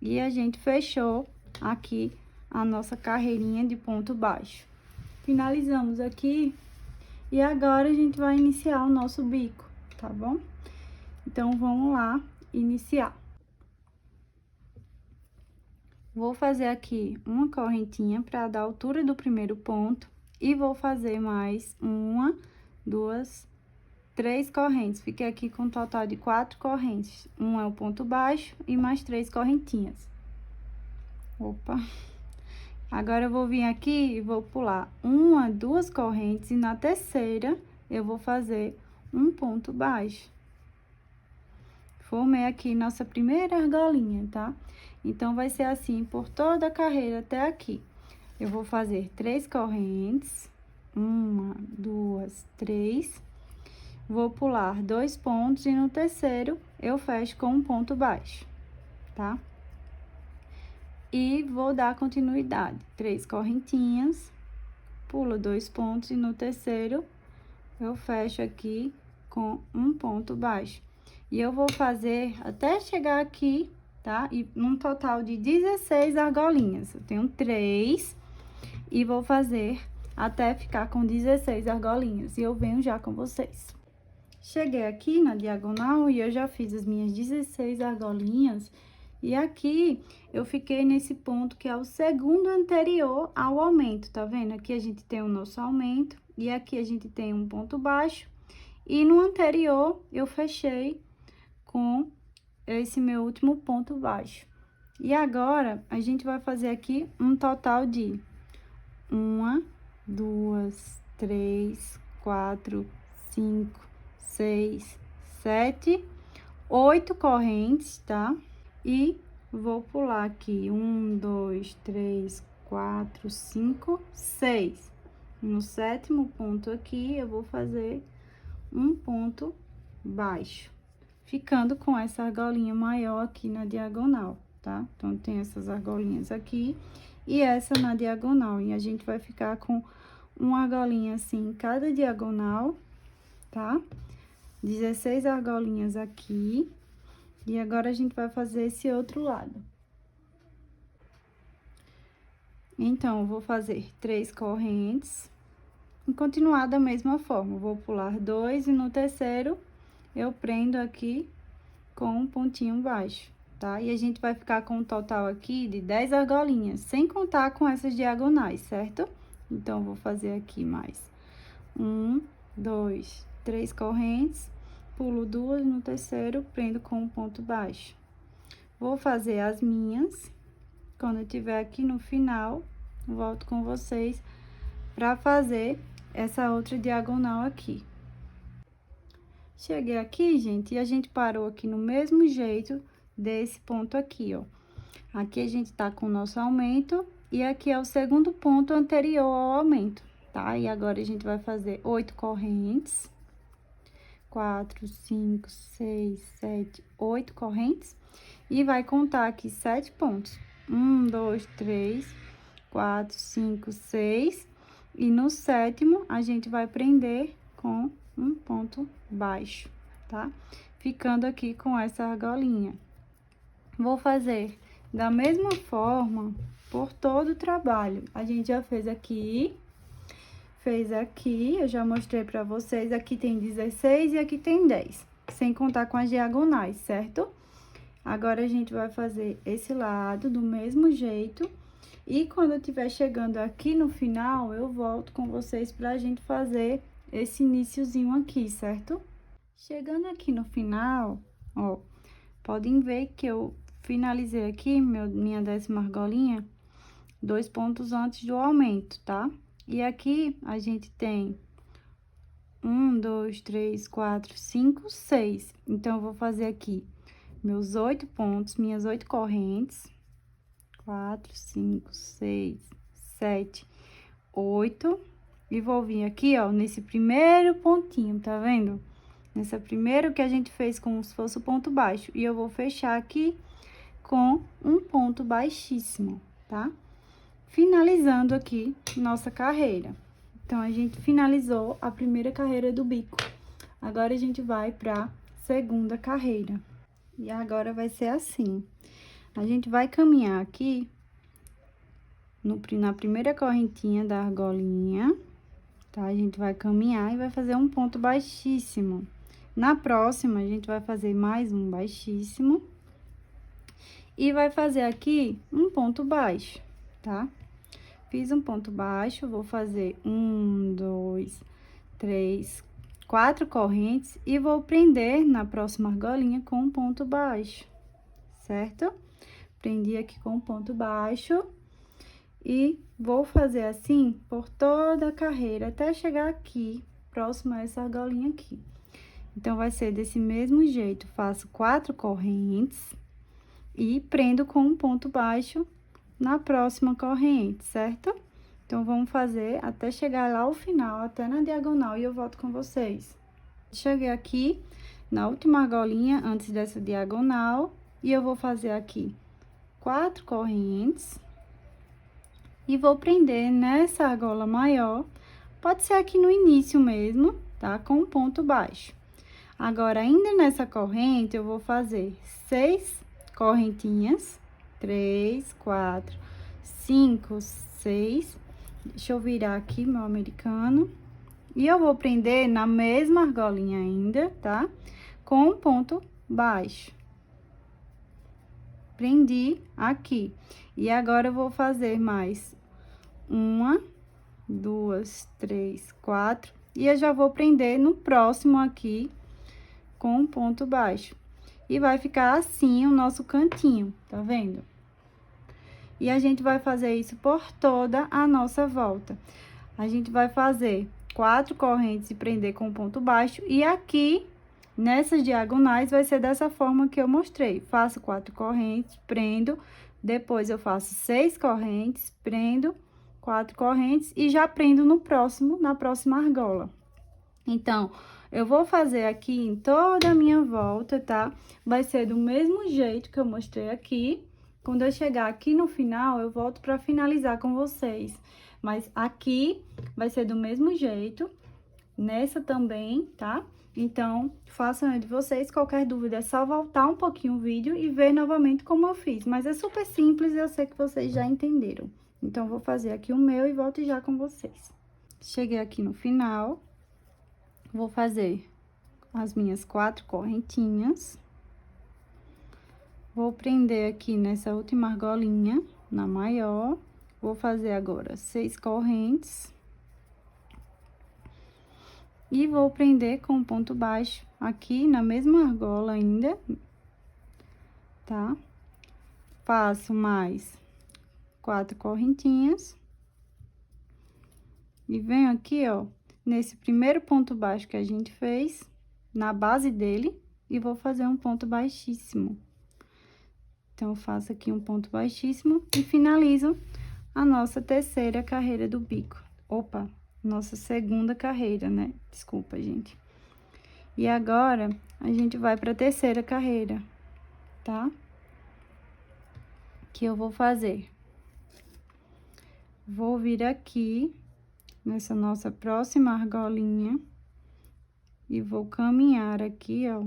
E a gente fechou aqui a nossa carreirinha de ponto baixo. Finalizamos aqui. E agora, a gente vai iniciar o nosso bico, tá bom? Então, vamos lá iniciar. Vou fazer aqui uma correntinha para dar a altura do primeiro ponto. E vou fazer mais uma, duas, 3 correntes. Fiquei aqui com um total de 4 correntes. Um é o ponto baixo e mais 3 correntinhas. Opa! Agora, eu vou vir aqui e vou pular uma, 2 correntes. E na terceira, eu vou fazer um ponto baixo. Formei aqui nossa primeira argolinha, tá? Então, vai ser assim por toda a carreira até aqui. Eu vou fazer 3 correntes. 1, 2, 3. Vou pular 2 pontos e no terceiro eu fecho com um ponto baixo, tá? E vou dar continuidade. 3 correntinhas, pulo 2 pontos e no terceiro eu fecho aqui com um ponto baixo. E eu vou fazer até chegar aqui, tá? E num total de 16 argolinhas. Eu tenho 3 e vou fazer até ficar com 16 argolinhas. E eu venho já com vocês. Cheguei aqui na diagonal e eu já fiz as minhas 16 argolinhas. E aqui eu fiquei nesse ponto que é o segundo anterior ao aumento, tá vendo? Aqui a gente tem o nosso aumento e aqui a gente tem um ponto baixo. E no anterior eu fechei com esse meu último ponto baixo. E agora, a gente vai fazer aqui um total de 1, 2, 3, 4, 5, 6, 7, 8 correntes, tá? E vou pular aqui 1, 2, 3, 4, 5, 6. No sétimo ponto aqui, eu vou fazer um ponto baixo, ficando com essa argolinha maior aqui na diagonal, tá? Então, tem essas argolinhas aqui e essa na diagonal. E a gente vai ficar com uma argolinha assim em cada diagonal, tá? 16 argolinhas aqui. E agora, a gente vai fazer esse outro lado. Então, eu vou fazer 3 correntes e continuar da mesma forma. Vou pular 2 e no terceiro eu prendo aqui com um pontinho baixo, tá? E a gente vai ficar com um total aqui de 10 argolinhas, sem contar com essas diagonais, certo? Então, vou fazer aqui mais 1, 2, 3 correntes, pulo 2 no terceiro, prendo com um ponto baixo. Vou fazer as minhas, quando eu tiver aqui no final, volto com vocês para fazer essa outra diagonal aqui. Cheguei aqui, gente, e a gente parou aqui no mesmo jeito desse ponto aqui, ó. Aqui a gente tá com o nosso aumento e aqui é o segundo ponto anterior ao aumento, tá? E agora a gente vai fazer 8 correntes. 4, 5, 6, 7, 8 correntes. E vai contar aqui 7 pontos. 1, 2, 3, 4, 5, 6. E no sétimo, a gente vai prender com um ponto baixo, tá? Ficando aqui com essa argolinha. Vou fazer da mesma forma por todo o trabalho. A gente já fez aqui, fez aqui, eu já mostrei pra vocês, aqui tem 16 e aqui tem 10, sem contar com as diagonais, certo? Agora, a gente vai fazer esse lado do mesmo jeito. E quando eu estiver chegando aqui no final, eu volto com vocês pra gente fazer esse iniciozinho aqui, certo? Chegando aqui no final, ó, podem ver que eu finalizei aqui minha 10ª argolinha 2 pontos antes do aumento, tá? E aqui a gente tem 1, 2, 3, 4, 5, 6. Então, eu vou fazer aqui meus 8 pontos, minhas 8 correntes. 4, 5, 6, 7, 8. E vou vir aqui, ó, nesse primeiro pontinho, tá vendo? Nessa primeiro que a gente fez como se fosse o ponto baixo. E eu vou fechar aqui com um ponto baixíssimo, tá? Finalizando aqui nossa carreira. Então, a gente finalizou a primeira carreira do bico. Agora, a gente vai pra segunda carreira. E agora, vai ser assim. A gente vai caminhar aqui na primeira correntinha da argolinha, tá? A gente vai caminhar e vai fazer um ponto baixíssimo. Na próxima, a gente vai fazer mais um baixíssimo. E vai fazer aqui um ponto baixo, tá? Fiz um ponto baixo, vou fazer 1, 2, 3, 4 correntes e vou prender na próxima argolinha com um ponto baixo, certo? Prendi aqui com um ponto baixo e vou fazer assim por toda a carreira até chegar aqui, próximo a essa argolinha aqui. Então, vai ser desse mesmo jeito, faço 4 correntes e prendo com um ponto baixo na próxima corrente, certo? Então, vamos fazer até chegar lá ao final, até na diagonal, e eu volto com vocês. Cheguei aqui na última argolinha, antes dessa diagonal, e eu vou fazer aqui 4 correntes. E vou prender nessa argola maior, pode ser aqui no início mesmo, tá? Com um ponto baixo. Agora, ainda nessa corrente, eu vou fazer 6 correntinhas, 3, 4, 5, 6. Deixa eu virar aqui meu americano. E eu vou prender na mesma argolinha ainda, tá? Com um ponto baixo. Prendi aqui. E agora, eu vou fazer mais 1, 2, 3, 4. E eu já vou prender no próximo aqui com um ponto baixo. E vai ficar assim o nosso cantinho, tá vendo? E a gente vai fazer isso por toda a nossa volta. A gente vai fazer 4 correntes e prender com ponto baixo. E aqui, nessas diagonais, vai ser dessa forma que eu mostrei. Faço 4 correntes, prendo, depois eu faço 6 correntes, prendo, 4 correntes e já prendo na próxima argola. Então, eu vou fazer aqui em toda a minha volta, tá? Vai ser do mesmo jeito que eu mostrei aqui. Quando eu chegar aqui no final, eu volto pra finalizar com vocês. Mas aqui vai ser do mesmo jeito, nessa também, tá? Então, façam aí de vocês. Qualquer dúvida é só voltar um pouquinho o vídeo e ver novamente como eu fiz. Mas é super simples e eu sei que vocês já entenderam. Então, vou fazer aqui o meu e volto já com vocês. Cheguei aqui no final. Vou fazer as minhas 4 correntinhas. Vou prender aqui nessa última argolinha, na maior. Vou fazer agora 6 correntes. E vou prender com ponto baixo aqui na mesma argola ainda, tá? Faço mais 4 correntinhas. E venho aqui, ó, nesse primeiro ponto baixo que a gente fez, na base dele, e vou fazer um ponto baixíssimo. Então, eu faço aqui um ponto baixíssimo e finalizo a nossa terceira carreira do bico. Opa, nossa segunda carreira, né? Desculpa, gente. E agora, a gente vai pra terceira carreira, tá? Que eu vou fazer. Vou vir aqui nessa nossa próxima argolinha e vou caminhar aqui, ó,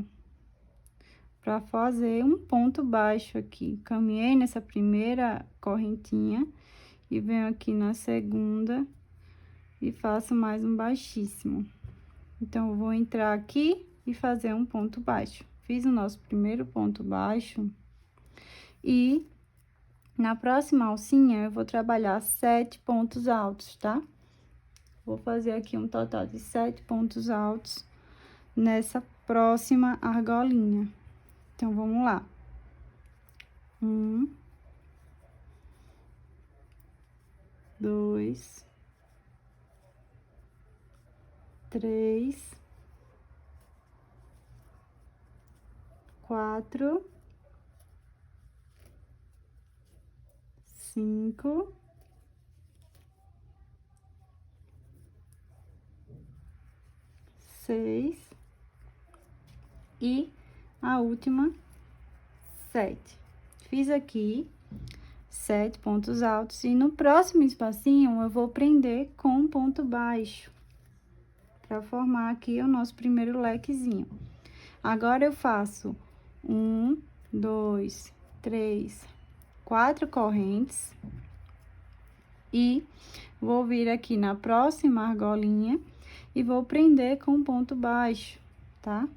pra fazer um ponto baixo aqui. Caminhei nessa primeira correntinha e venho aqui na segunda e faço mais um baixíssimo. Então, eu vou entrar aqui e fazer um ponto baixo. Fiz o nosso primeiro ponto baixo e na próxima alcinha eu vou trabalhar 7 pontos altos, tá? Vou fazer aqui um total de 7 pontos altos nessa próxima argolinha. Então, vamos lá. 1, 2, 3, 4, 5, 6 e a última 7. Fiz aqui 7 pontos altos e no próximo espacinho eu vou prender com um ponto baixo para formar aqui o nosso primeiro lequezinho. Agora eu faço 1, 2, 3, 4 correntes e vou vir aqui na próxima argolinha e vou prender com um ponto baixo, tá?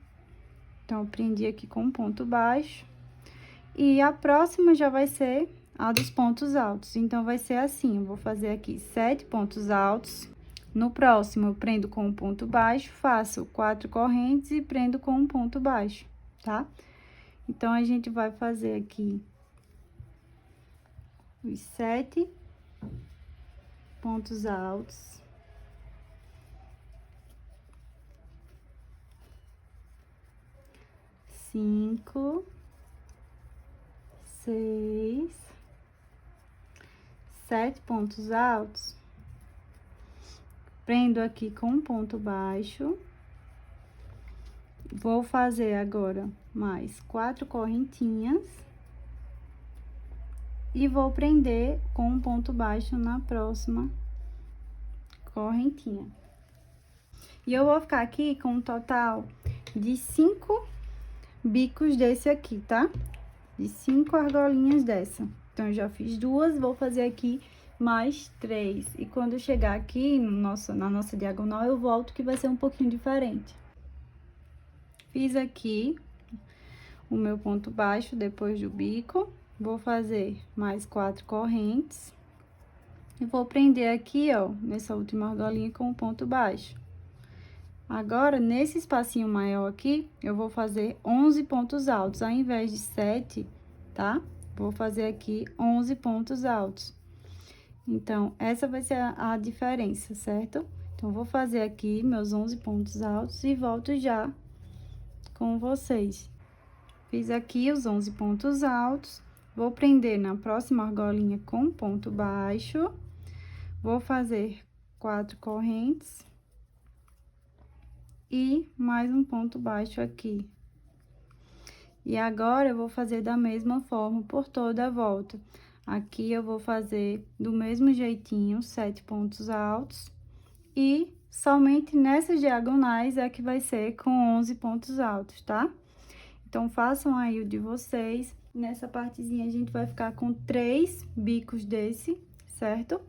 Então, eu prendi aqui com um ponto baixo e a próxima já vai ser a dos pontos altos. Então, vai ser assim, eu vou fazer aqui 7 pontos altos. No próximo, eu prendo com um ponto baixo, faço 4 correntes e prendo com um ponto baixo, tá? Então, a gente vai fazer aqui os 7 pontos altos. Cinco, 6, 7 pontos altos. Prendo aqui com um ponto baixo. Vou fazer agora mais 4 correntinhas. E vou prender com um ponto baixo na próxima correntinha. E eu vou ficar aqui com um total de 5 bicos desse aqui, tá? De 5 argolinhas dessa. Então, eu já fiz 2, vou fazer aqui mais 3. E quando eu chegar aqui na nossa diagonal, eu volto que vai ser um pouquinho diferente. Fiz aqui o meu ponto baixo depois do bico. Vou fazer mais 4 correntes. E vou prender aqui, ó, nessa última argolinha com um ponto baixo. Agora, nesse espacinho maior aqui, eu vou fazer 11 pontos altos, ao invés de 7, tá? Vou fazer aqui 11 pontos altos. Então, essa vai ser a diferença, certo? Então, vou fazer aqui meus 11 pontos altos e volto já com vocês. Fiz aqui os 11 pontos altos, vou prender na próxima argolinha com ponto baixo, vou fazer 4 correntes. E mais um ponto baixo aqui. E agora, eu vou fazer da mesma forma por toda a volta. Aqui, eu vou fazer do mesmo jeitinho, 7 pontos altos. E somente nessas diagonais é que vai ser com 11 pontos altos, tá? Então, façam aí o de vocês. Nessa partezinha, a gente vai ficar com 3 bicos desse, certo?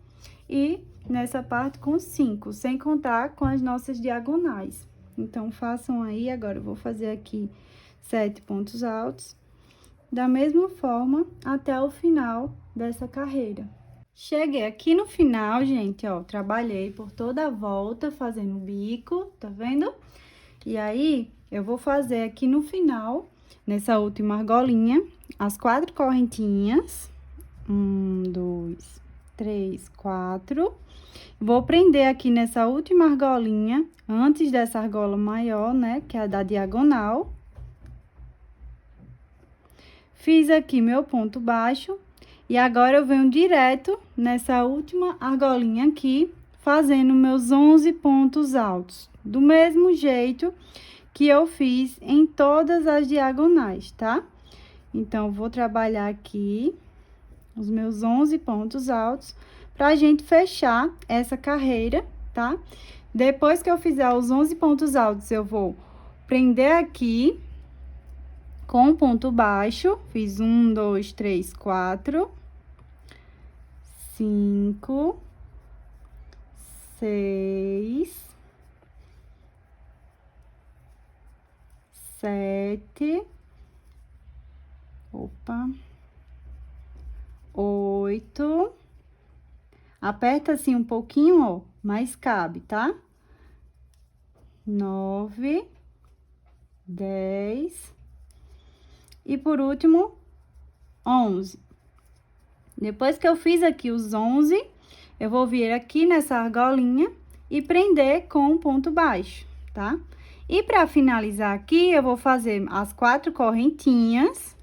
E nessa parte com 5, sem contar com as nossas diagonais. Então, façam aí, agora eu vou fazer aqui 7 pontos altos, da mesma forma, até o final dessa carreira. Cheguei aqui no final, gente, ó, trabalhei por toda a volta, fazendo bico, tá vendo? E aí, eu vou fazer aqui no final, nessa última argolinha, as 4 correntinhas. 1, 2, 3, 4... Vou prender aqui nessa última argolinha, antes dessa argola maior, né, que é a da diagonal. Fiz aqui meu ponto baixo, e agora eu venho direto nessa última argolinha aqui, fazendo meus 11 pontos altos, do mesmo jeito que eu fiz em todas as diagonais, tá? Então, vou trabalhar aqui os meus 11 pontos altos, pra gente fechar essa carreira, tá? Depois que eu fizer os 11 pontos altos, eu vou prender aqui com ponto baixo. Fiz 1, 2, 3, 4, 5, 6, 7, 8, aperta assim um pouquinho, ó, mas cabe, tá? 9, 10 e por último 11. Depois que eu fiz aqui os 11, eu vou vir aqui nessa argolinha e prender com um ponto baixo, tá? E para finalizar aqui, eu vou fazer as 4 correntinhas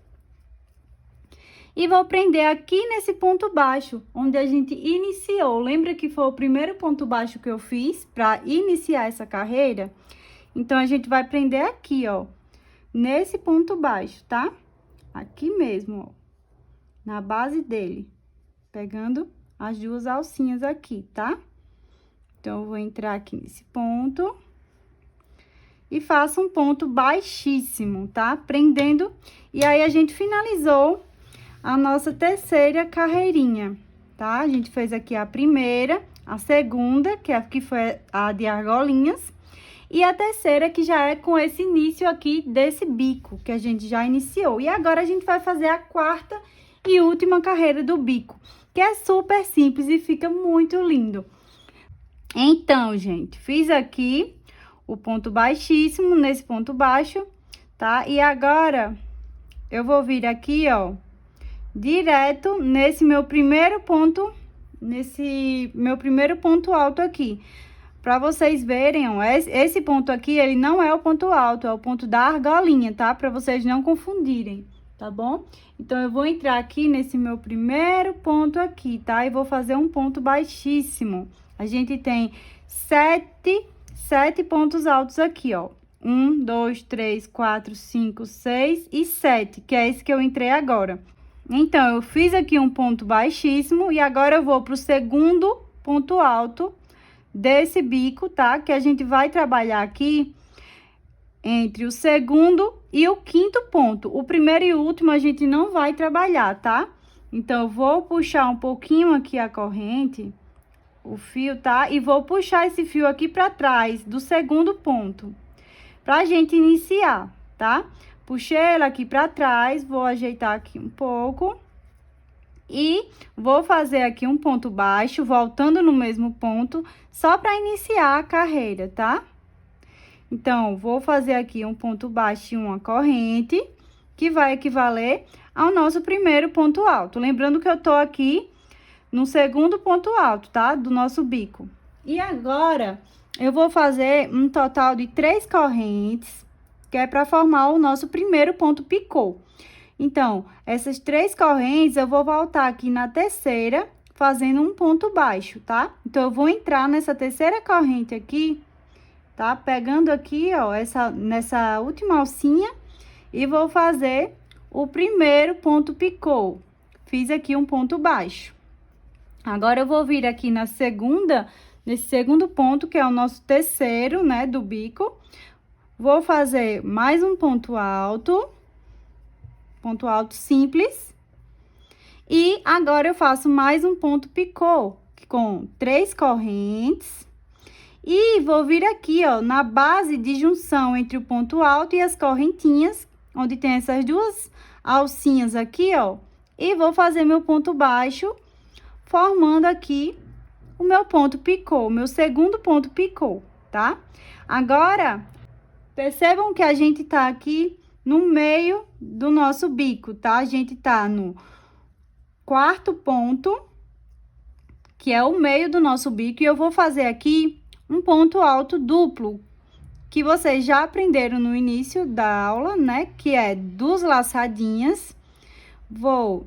e vou prender aqui nesse ponto baixo, onde a gente iniciou. Lembra que foi o primeiro ponto baixo que eu fiz para iniciar essa carreira? Então, a gente vai prender aqui, ó, nesse ponto baixo, tá? Aqui mesmo, ó, na base dele, pegando as 2 alcinhas aqui, tá? Então, eu vou entrar aqui nesse ponto e faço um ponto baixíssimo, tá? Prendendo, e aí a gente finalizou a nossa terceira carreirinha, tá? A gente fez aqui a primeira, a segunda, que foi a de argolinhas, e a terceira, que já é com esse início aqui desse bico, que a gente já iniciou. E agora, a gente vai fazer a quarta e última carreira do bico, que é super simples e fica muito lindo. Então, gente, fiz aqui o ponto baixíssimo nesse ponto baixo, tá? E agora, eu vou vir aqui, ó, direto nesse meu primeiro ponto, alto aqui. Pra vocês verem, ó, esse ponto aqui, ele não é o ponto alto, é o ponto da argolinha, tá? Pra vocês não confundirem, tá bom? Então, eu vou entrar aqui nesse meu primeiro ponto aqui, tá? E vou fazer um ponto baixíssimo. A gente tem 7 pontos altos aqui, ó. 1, 2, 3, 4, 5, 6 e 7, que é esse que eu entrei agora. Então, eu fiz aqui um ponto baixíssimo e agora eu vou pro segundo ponto alto desse bico, tá? Que a gente vai trabalhar aqui entre o segundo e o quinto ponto. O primeiro e o último a gente não vai trabalhar, tá? Então, eu vou puxar um pouquinho aqui a corrente, o fio, tá? E vou puxar esse fio aqui pra trás do segundo ponto, pra gente iniciar, tá? Puxei ela aqui pra trás, vou ajeitar aqui um pouco. E vou fazer aqui um ponto baixo, voltando no mesmo ponto, só para iniciar a carreira, tá? Então, vou fazer aqui um ponto baixo e uma corrente, que vai equivaler ao nosso primeiro ponto alto. Lembrando que eu tô aqui no segundo ponto alto, tá? Do nosso bico. E agora, eu vou fazer um total de 3 correntes, que é para formar o nosso primeiro ponto picô. Então, essas 3 correntes, eu vou voltar aqui na terceira, fazendo um ponto baixo, tá? Então, eu vou entrar nessa terceira corrente aqui, tá? Pegando aqui, ó, nessa última alcinha, e vou fazer o primeiro ponto picô. Fiz aqui um ponto baixo. Agora, eu vou vir aqui nesse segundo ponto, que é o nosso terceiro, né, do bico. Vou fazer mais um ponto alto simples. E agora eu faço mais um ponto picô com 3 correntes. E vou vir aqui, ó, na base de junção entre o ponto alto e as correntinhas, onde tem essas 2 alcinhas aqui, ó. E vou fazer meu ponto baixo, formando aqui o meu ponto picô, meu segundo ponto picô, tá? Agora, percebam que a gente tá aqui no meio do nosso bico, tá? A gente tá no quarto ponto, que é o meio do nosso bico, e eu vou fazer aqui um ponto alto duplo, que vocês já aprenderam no início da aula, né? Que é 2 laçadinhas. Vou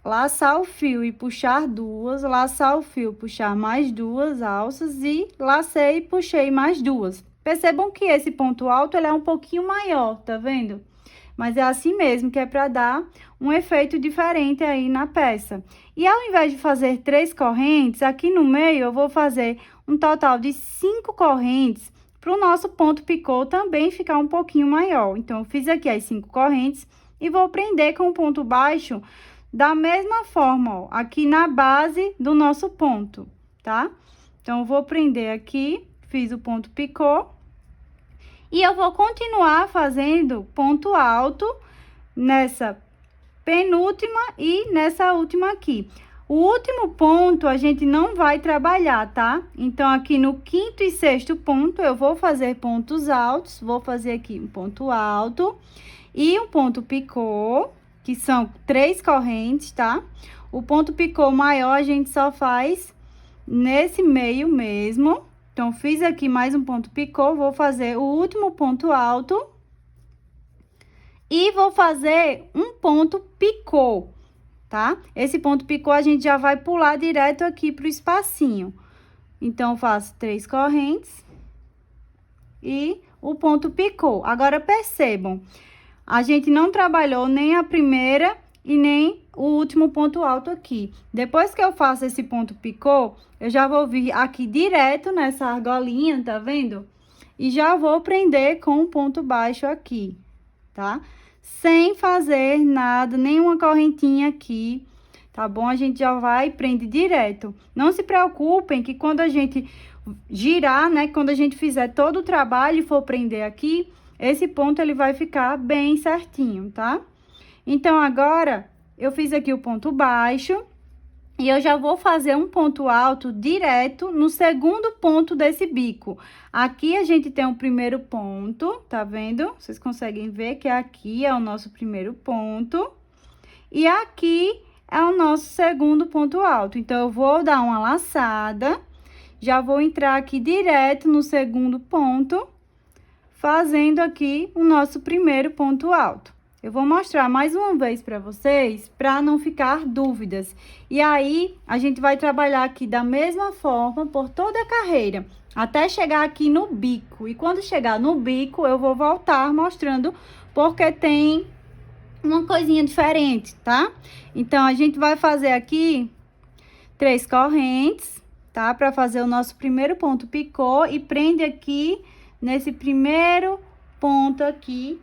laçar o fio e puxar 2, laçar o fio, puxar mais 2 alças e lacei e puxei mais 2. Percebam que esse ponto alto, ele é um pouquinho maior, tá vendo? Mas é assim mesmo, que é para dar um efeito diferente aí na peça. E ao invés de fazer 3 correntes, aqui no meio eu vou fazer um total de 5 correntes, para o nosso ponto picô também ficar um pouquinho maior. Então, eu fiz aqui as 5 correntes e vou prender com o ponto baixo da mesma forma, ó, aqui na base do nosso ponto, tá? Então, eu vou prender aqui, fiz o ponto picô. E eu vou continuar fazendo ponto alto nessa penúltima e nessa última aqui. O último ponto a gente não vai trabalhar, tá? Então, aqui no quinto e sexto ponto, eu vou fazer pontos altos. Vou fazer aqui um ponto alto e um ponto picô, que são 3 correntes, tá? O ponto picô maior a gente só faz nesse meio mesmo. Então, fiz aqui mais um ponto picô, vou fazer o último ponto alto. E vou fazer um ponto picô, tá? Esse ponto picô a gente já vai pular direto aqui pro espacinho. Então, eu faço 3 correntes e o ponto picô. Agora, percebam, a gente não trabalhou nem a primeira e nem o último ponto alto aqui. Depois que eu faço esse ponto picô, eu já vou vir aqui direto nessa argolinha, tá vendo? E já vou prender com um ponto baixo aqui, tá? Sem fazer nada, nenhuma correntinha aqui, tá bom? A gente já vai e prende direto. Não se preocupem que quando a gente girar, né? Quando a gente fizer todo o trabalho e for prender aqui, esse ponto ele vai ficar bem certinho, tá? Então, agora, eu fiz aqui o ponto baixo e eu já vou fazer um ponto alto direto no segundo ponto desse bico. Aqui a gente tem o primeiro ponto, tá vendo? Vocês conseguem ver que aqui é o nosso primeiro ponto. E aqui é o nosso segundo ponto alto. Então, eu vou dar uma laçada, já vou entrar aqui direto no segundo ponto, fazendo aqui o nosso primeiro ponto alto. Eu vou mostrar mais uma vez para vocês, para não ficar dúvidas. E aí, a gente vai trabalhar aqui da mesma forma por toda a carreira, até chegar aqui no bico. E quando chegar no bico, eu vou voltar mostrando, porque tem uma coisinha diferente, tá? Então, a gente vai fazer aqui 3 correntes, tá? Para fazer o nosso primeiro ponto picô e prende aqui nesse primeiro ponto aqui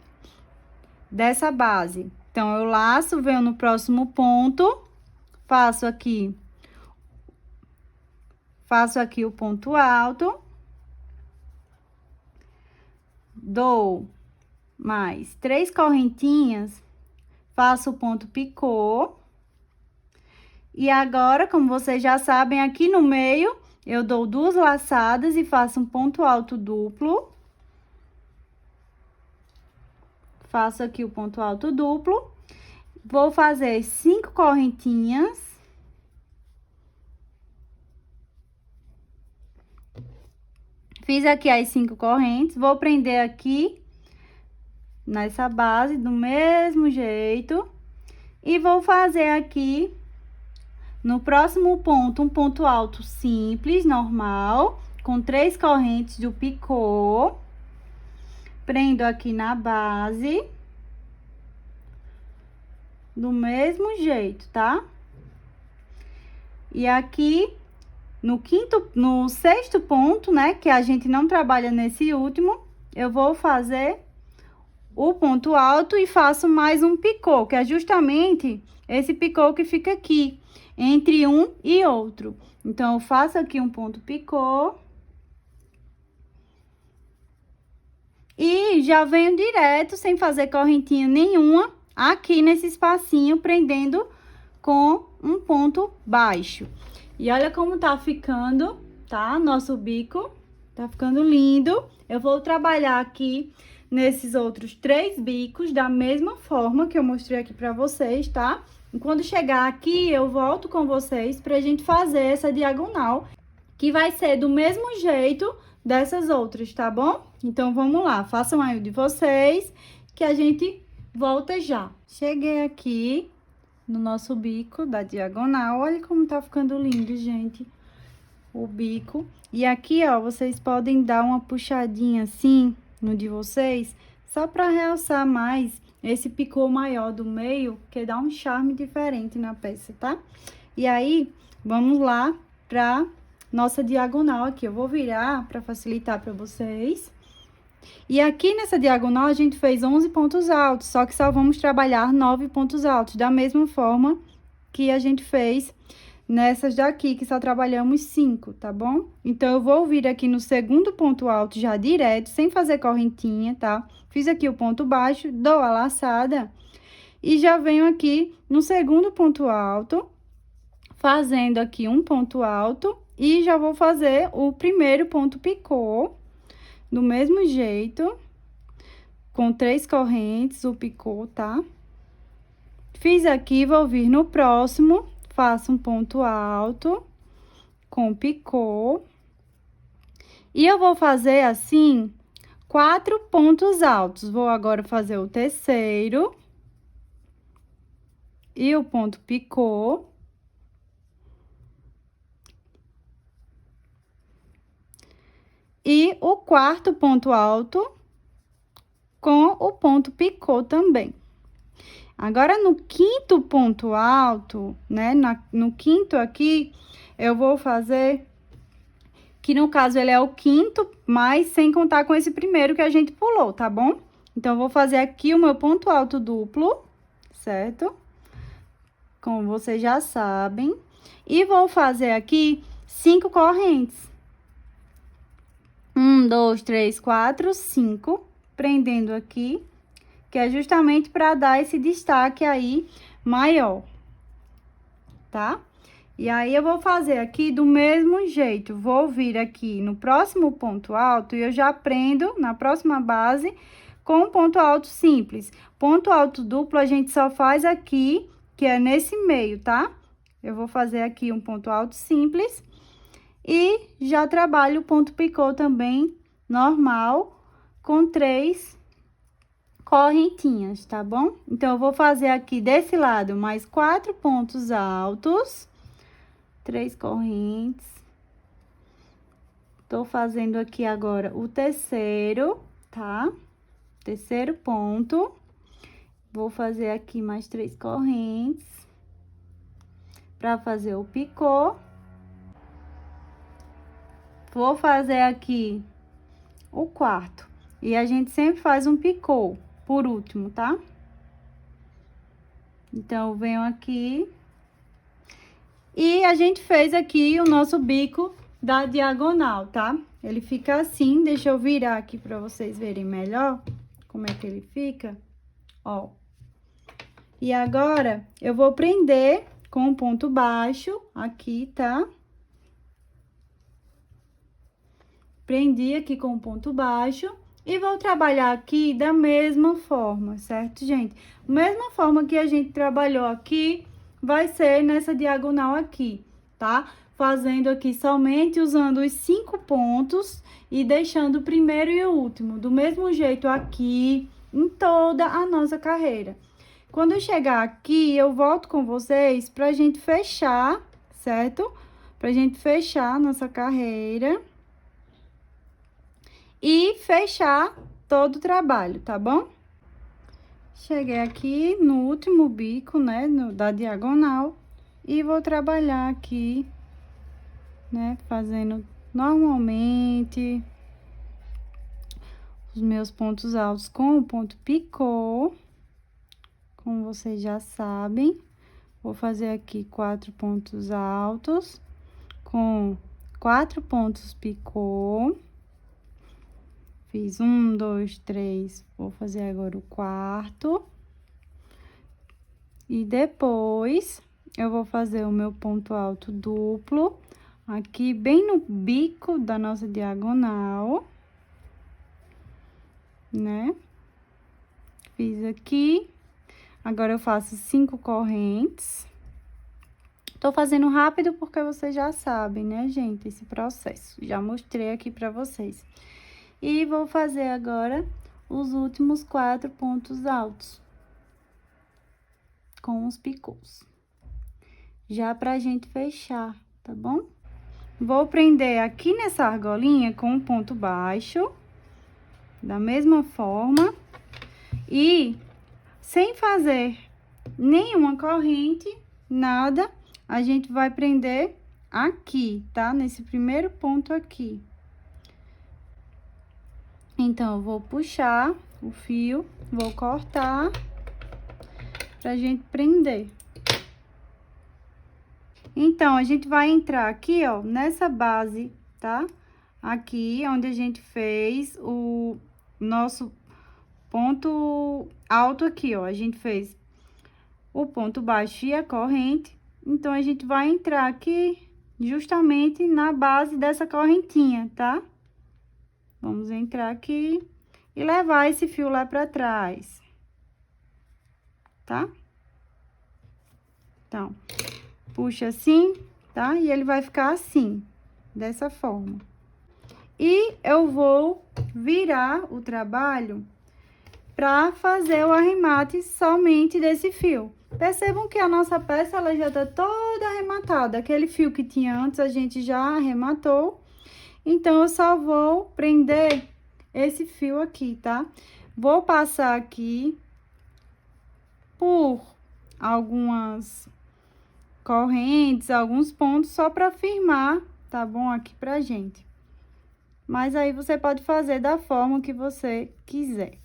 dessa base. Então, eu laço, venho no próximo ponto, faço aqui o ponto alto, dou mais 3 correntinhas, faço o ponto picô. E agora, como vocês já sabem, aqui no meio, eu dou 2 laçadas e faço um ponto alto duplo. Faço aqui o ponto alto duplo, vou fazer 5 correntinhas. Fiz aqui as 5 correntes, vou prender aqui nessa base do mesmo jeito. E vou fazer aqui, no próximo ponto, um ponto alto simples, normal, com 3 correntes do picô. Prendo aqui na base, do mesmo jeito, tá? E aqui, no sexto ponto, né, que a gente não trabalha nesse último, eu vou fazer o ponto alto e faço mais um picô, que é justamente esse picô que fica aqui, entre um e outro. Então, eu faço aqui um ponto picô. E já venho direto, sem fazer correntinha nenhuma, aqui nesse espacinho, prendendo com um ponto baixo. E olha como tá ficando, tá? Nosso bico tá ficando lindo. Eu vou trabalhar aqui nesses outros 3 bicos da mesma forma que eu mostrei aqui pra vocês, tá? E quando chegar aqui, eu volto com vocês pra gente fazer essa diagonal, que vai ser do mesmo jeito dessas outras, tá bom? Então, vamos lá, façam aí o de vocês, que a gente volta já. Cheguei aqui no nosso bico da diagonal, olha como tá ficando lindo, gente, o bico. E aqui, ó, vocês podem dar uma puxadinha assim no de vocês, só pra realçar mais esse picô maior do meio, que dá um charme diferente na peça, tá? E aí, vamos lá pra nossa diagonal aqui. Eu vou virar para facilitar para vocês. E aqui nessa diagonal a gente fez 11 pontos altos, só que só vamos trabalhar 9 pontos altos, da mesma forma que a gente fez nessas daqui, que só trabalhamos 5, tá bom? Então, eu vou vir aqui no segundo ponto alto já direto, sem fazer correntinha, tá? Fiz aqui o ponto baixo, dou a laçada e já venho aqui no segundo ponto alto, fazendo aqui um ponto alto e já vou fazer o primeiro ponto picô, do mesmo jeito, com 3 correntes, o picô, tá? Fiz aqui, vou vir no próximo, faço um ponto alto com picô. E eu vou fazer assim 4 pontos altos. Vou agora fazer o terceiro e o ponto picô. E o quarto ponto alto com o ponto picô também. Agora, no quinto ponto alto, né, no quinto aqui, eu vou fazer, que no caso ele é o quinto, mas sem contar com esse primeiro que a gente pulou, tá bom? Então, eu vou fazer aqui o meu ponto alto duplo, certo? Como vocês já sabem. E vou fazer aqui 5 correntes. 1, 2, 3, 4, 5, prendendo aqui, que é justamente para dar esse destaque aí maior, tá? E aí, eu vou fazer aqui do mesmo jeito, vou vir aqui no próximo ponto alto e eu já prendo na próxima base com um ponto alto simples. Ponto alto duplo a gente só faz aqui, que é nesse meio, tá? Eu vou fazer aqui um ponto alto simples e já trabalho o ponto picô também, normal, com 3 correntinhas, tá bom? Então, eu vou fazer aqui desse lado mais 4 pontos altos, 3 correntes. Tô fazendo aqui agora o terceiro, tá? Terceiro ponto. Vou fazer aqui mais 3 correntes para fazer o picô. Vou fazer aqui o quarto. E a gente sempre faz um picô por último, tá? Então, eu venho aqui. E a gente fez aqui o nosso bico da diagonal, tá? Ele fica assim, deixa eu virar aqui pra vocês verem melhor como é que ele fica, ó. E agora, eu vou prender com um ponto baixo aqui, tá? Prendi aqui com um ponto baixo e vou trabalhar aqui da mesma forma, certo, gente? Mesma forma que a gente trabalhou aqui, vai ser nessa diagonal aqui, tá? Fazendo aqui somente usando os 5 pontos e deixando o primeiro e o último, do mesmo jeito aqui em toda a nossa carreira. Quando eu chegar aqui, eu volto com vocês pra gente fechar, certo? Pra gente fechar nossa carreira e fechar todo o trabalho, tá bom? Cheguei aqui no último bico, né, da diagonal, e vou trabalhar aqui, né, fazendo normalmente os meus pontos altos com o ponto picô, como vocês já sabem. Vou fazer aqui 4 pontos altos com 4 pontos picô. Fiz 1, 2, 3, vou fazer agora o quarto. E depois, eu vou fazer o meu ponto alto duplo, aqui bem no bico da nossa diagonal, né? Fiz aqui, agora eu faço 5 correntes. Tô fazendo rápido porque vocês já sabem, né, gente, esse processo. Já mostrei aqui pra vocês. E vou fazer agora os últimos 4 pontos altos com os picôs. Já pra gente fechar, tá bom? Vou prender aqui nessa argolinha com um ponto baixo, da mesma forma. E sem fazer nenhuma corrente, nada, a gente vai prender aqui, tá? Nesse primeiro ponto aqui. Então, eu vou puxar o fio, vou cortar pra gente prender. Então, a gente vai entrar aqui, ó, nessa base, tá? Aqui, onde a gente fez o nosso ponto alto aqui, ó. A gente fez o ponto baixo e a corrente. Então, a gente vai entrar aqui justamente na base dessa correntinha, tá? Vamos entrar aqui e levar esse fio lá pra trás, tá? Então, puxa assim, tá? E ele vai ficar assim, dessa forma. E eu vou virar o trabalho pra fazer o arremate somente desse fio. Percebam que a nossa peça, ela já tá toda arrematada. Aquele fio que tinha antes, a gente já arrematou. Então, eu só vou prender esse fio aqui, tá? Vou passar aqui por algumas correntes, alguns pontos, só pra firmar, tá bom? Aqui pra gente. Mas aí, você pode fazer da forma que você quiser.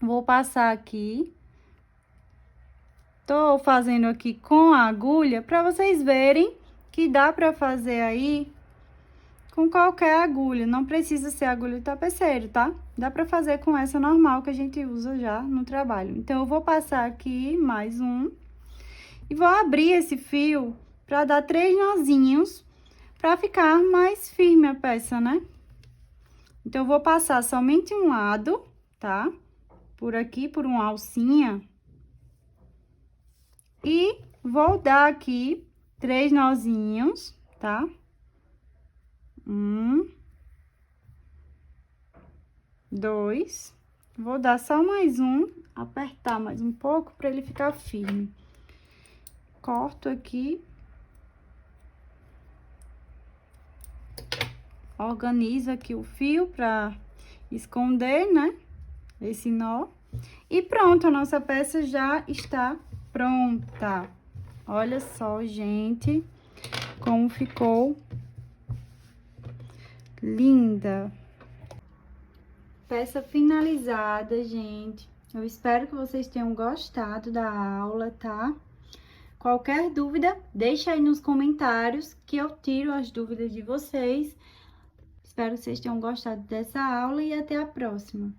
Vou passar aqui. Tô fazendo aqui com a agulha, pra vocês verem que dá pra fazer aí com qualquer agulha. Não precisa ser agulha de tapeceiro, tá? Dá pra fazer com essa normal que a gente usa já no trabalho. Então, eu vou passar aqui mais um. E vou abrir esse fio pra dar 3 nozinhos, pra ficar mais firme a peça, né? Então, eu vou passar somente um lado, tá? Por aqui, por uma alcinha. E vou dar aqui 3 nozinhos, tá? 1, 2, vou dar só mais um, apertar mais um pouco para ele ficar firme. Corto aqui. Organizo aqui o fio para esconder, né? Esse nó. E pronto, a nossa peça já está pronta. Olha só, gente, como ficou linda. Peça finalizada, gente. Eu espero que vocês tenham gostado da aula, tá? Qualquer dúvida, deixa aí nos comentários que eu tiro as dúvidas de vocês. Espero que vocês tenham gostado dessa aula e até a próxima.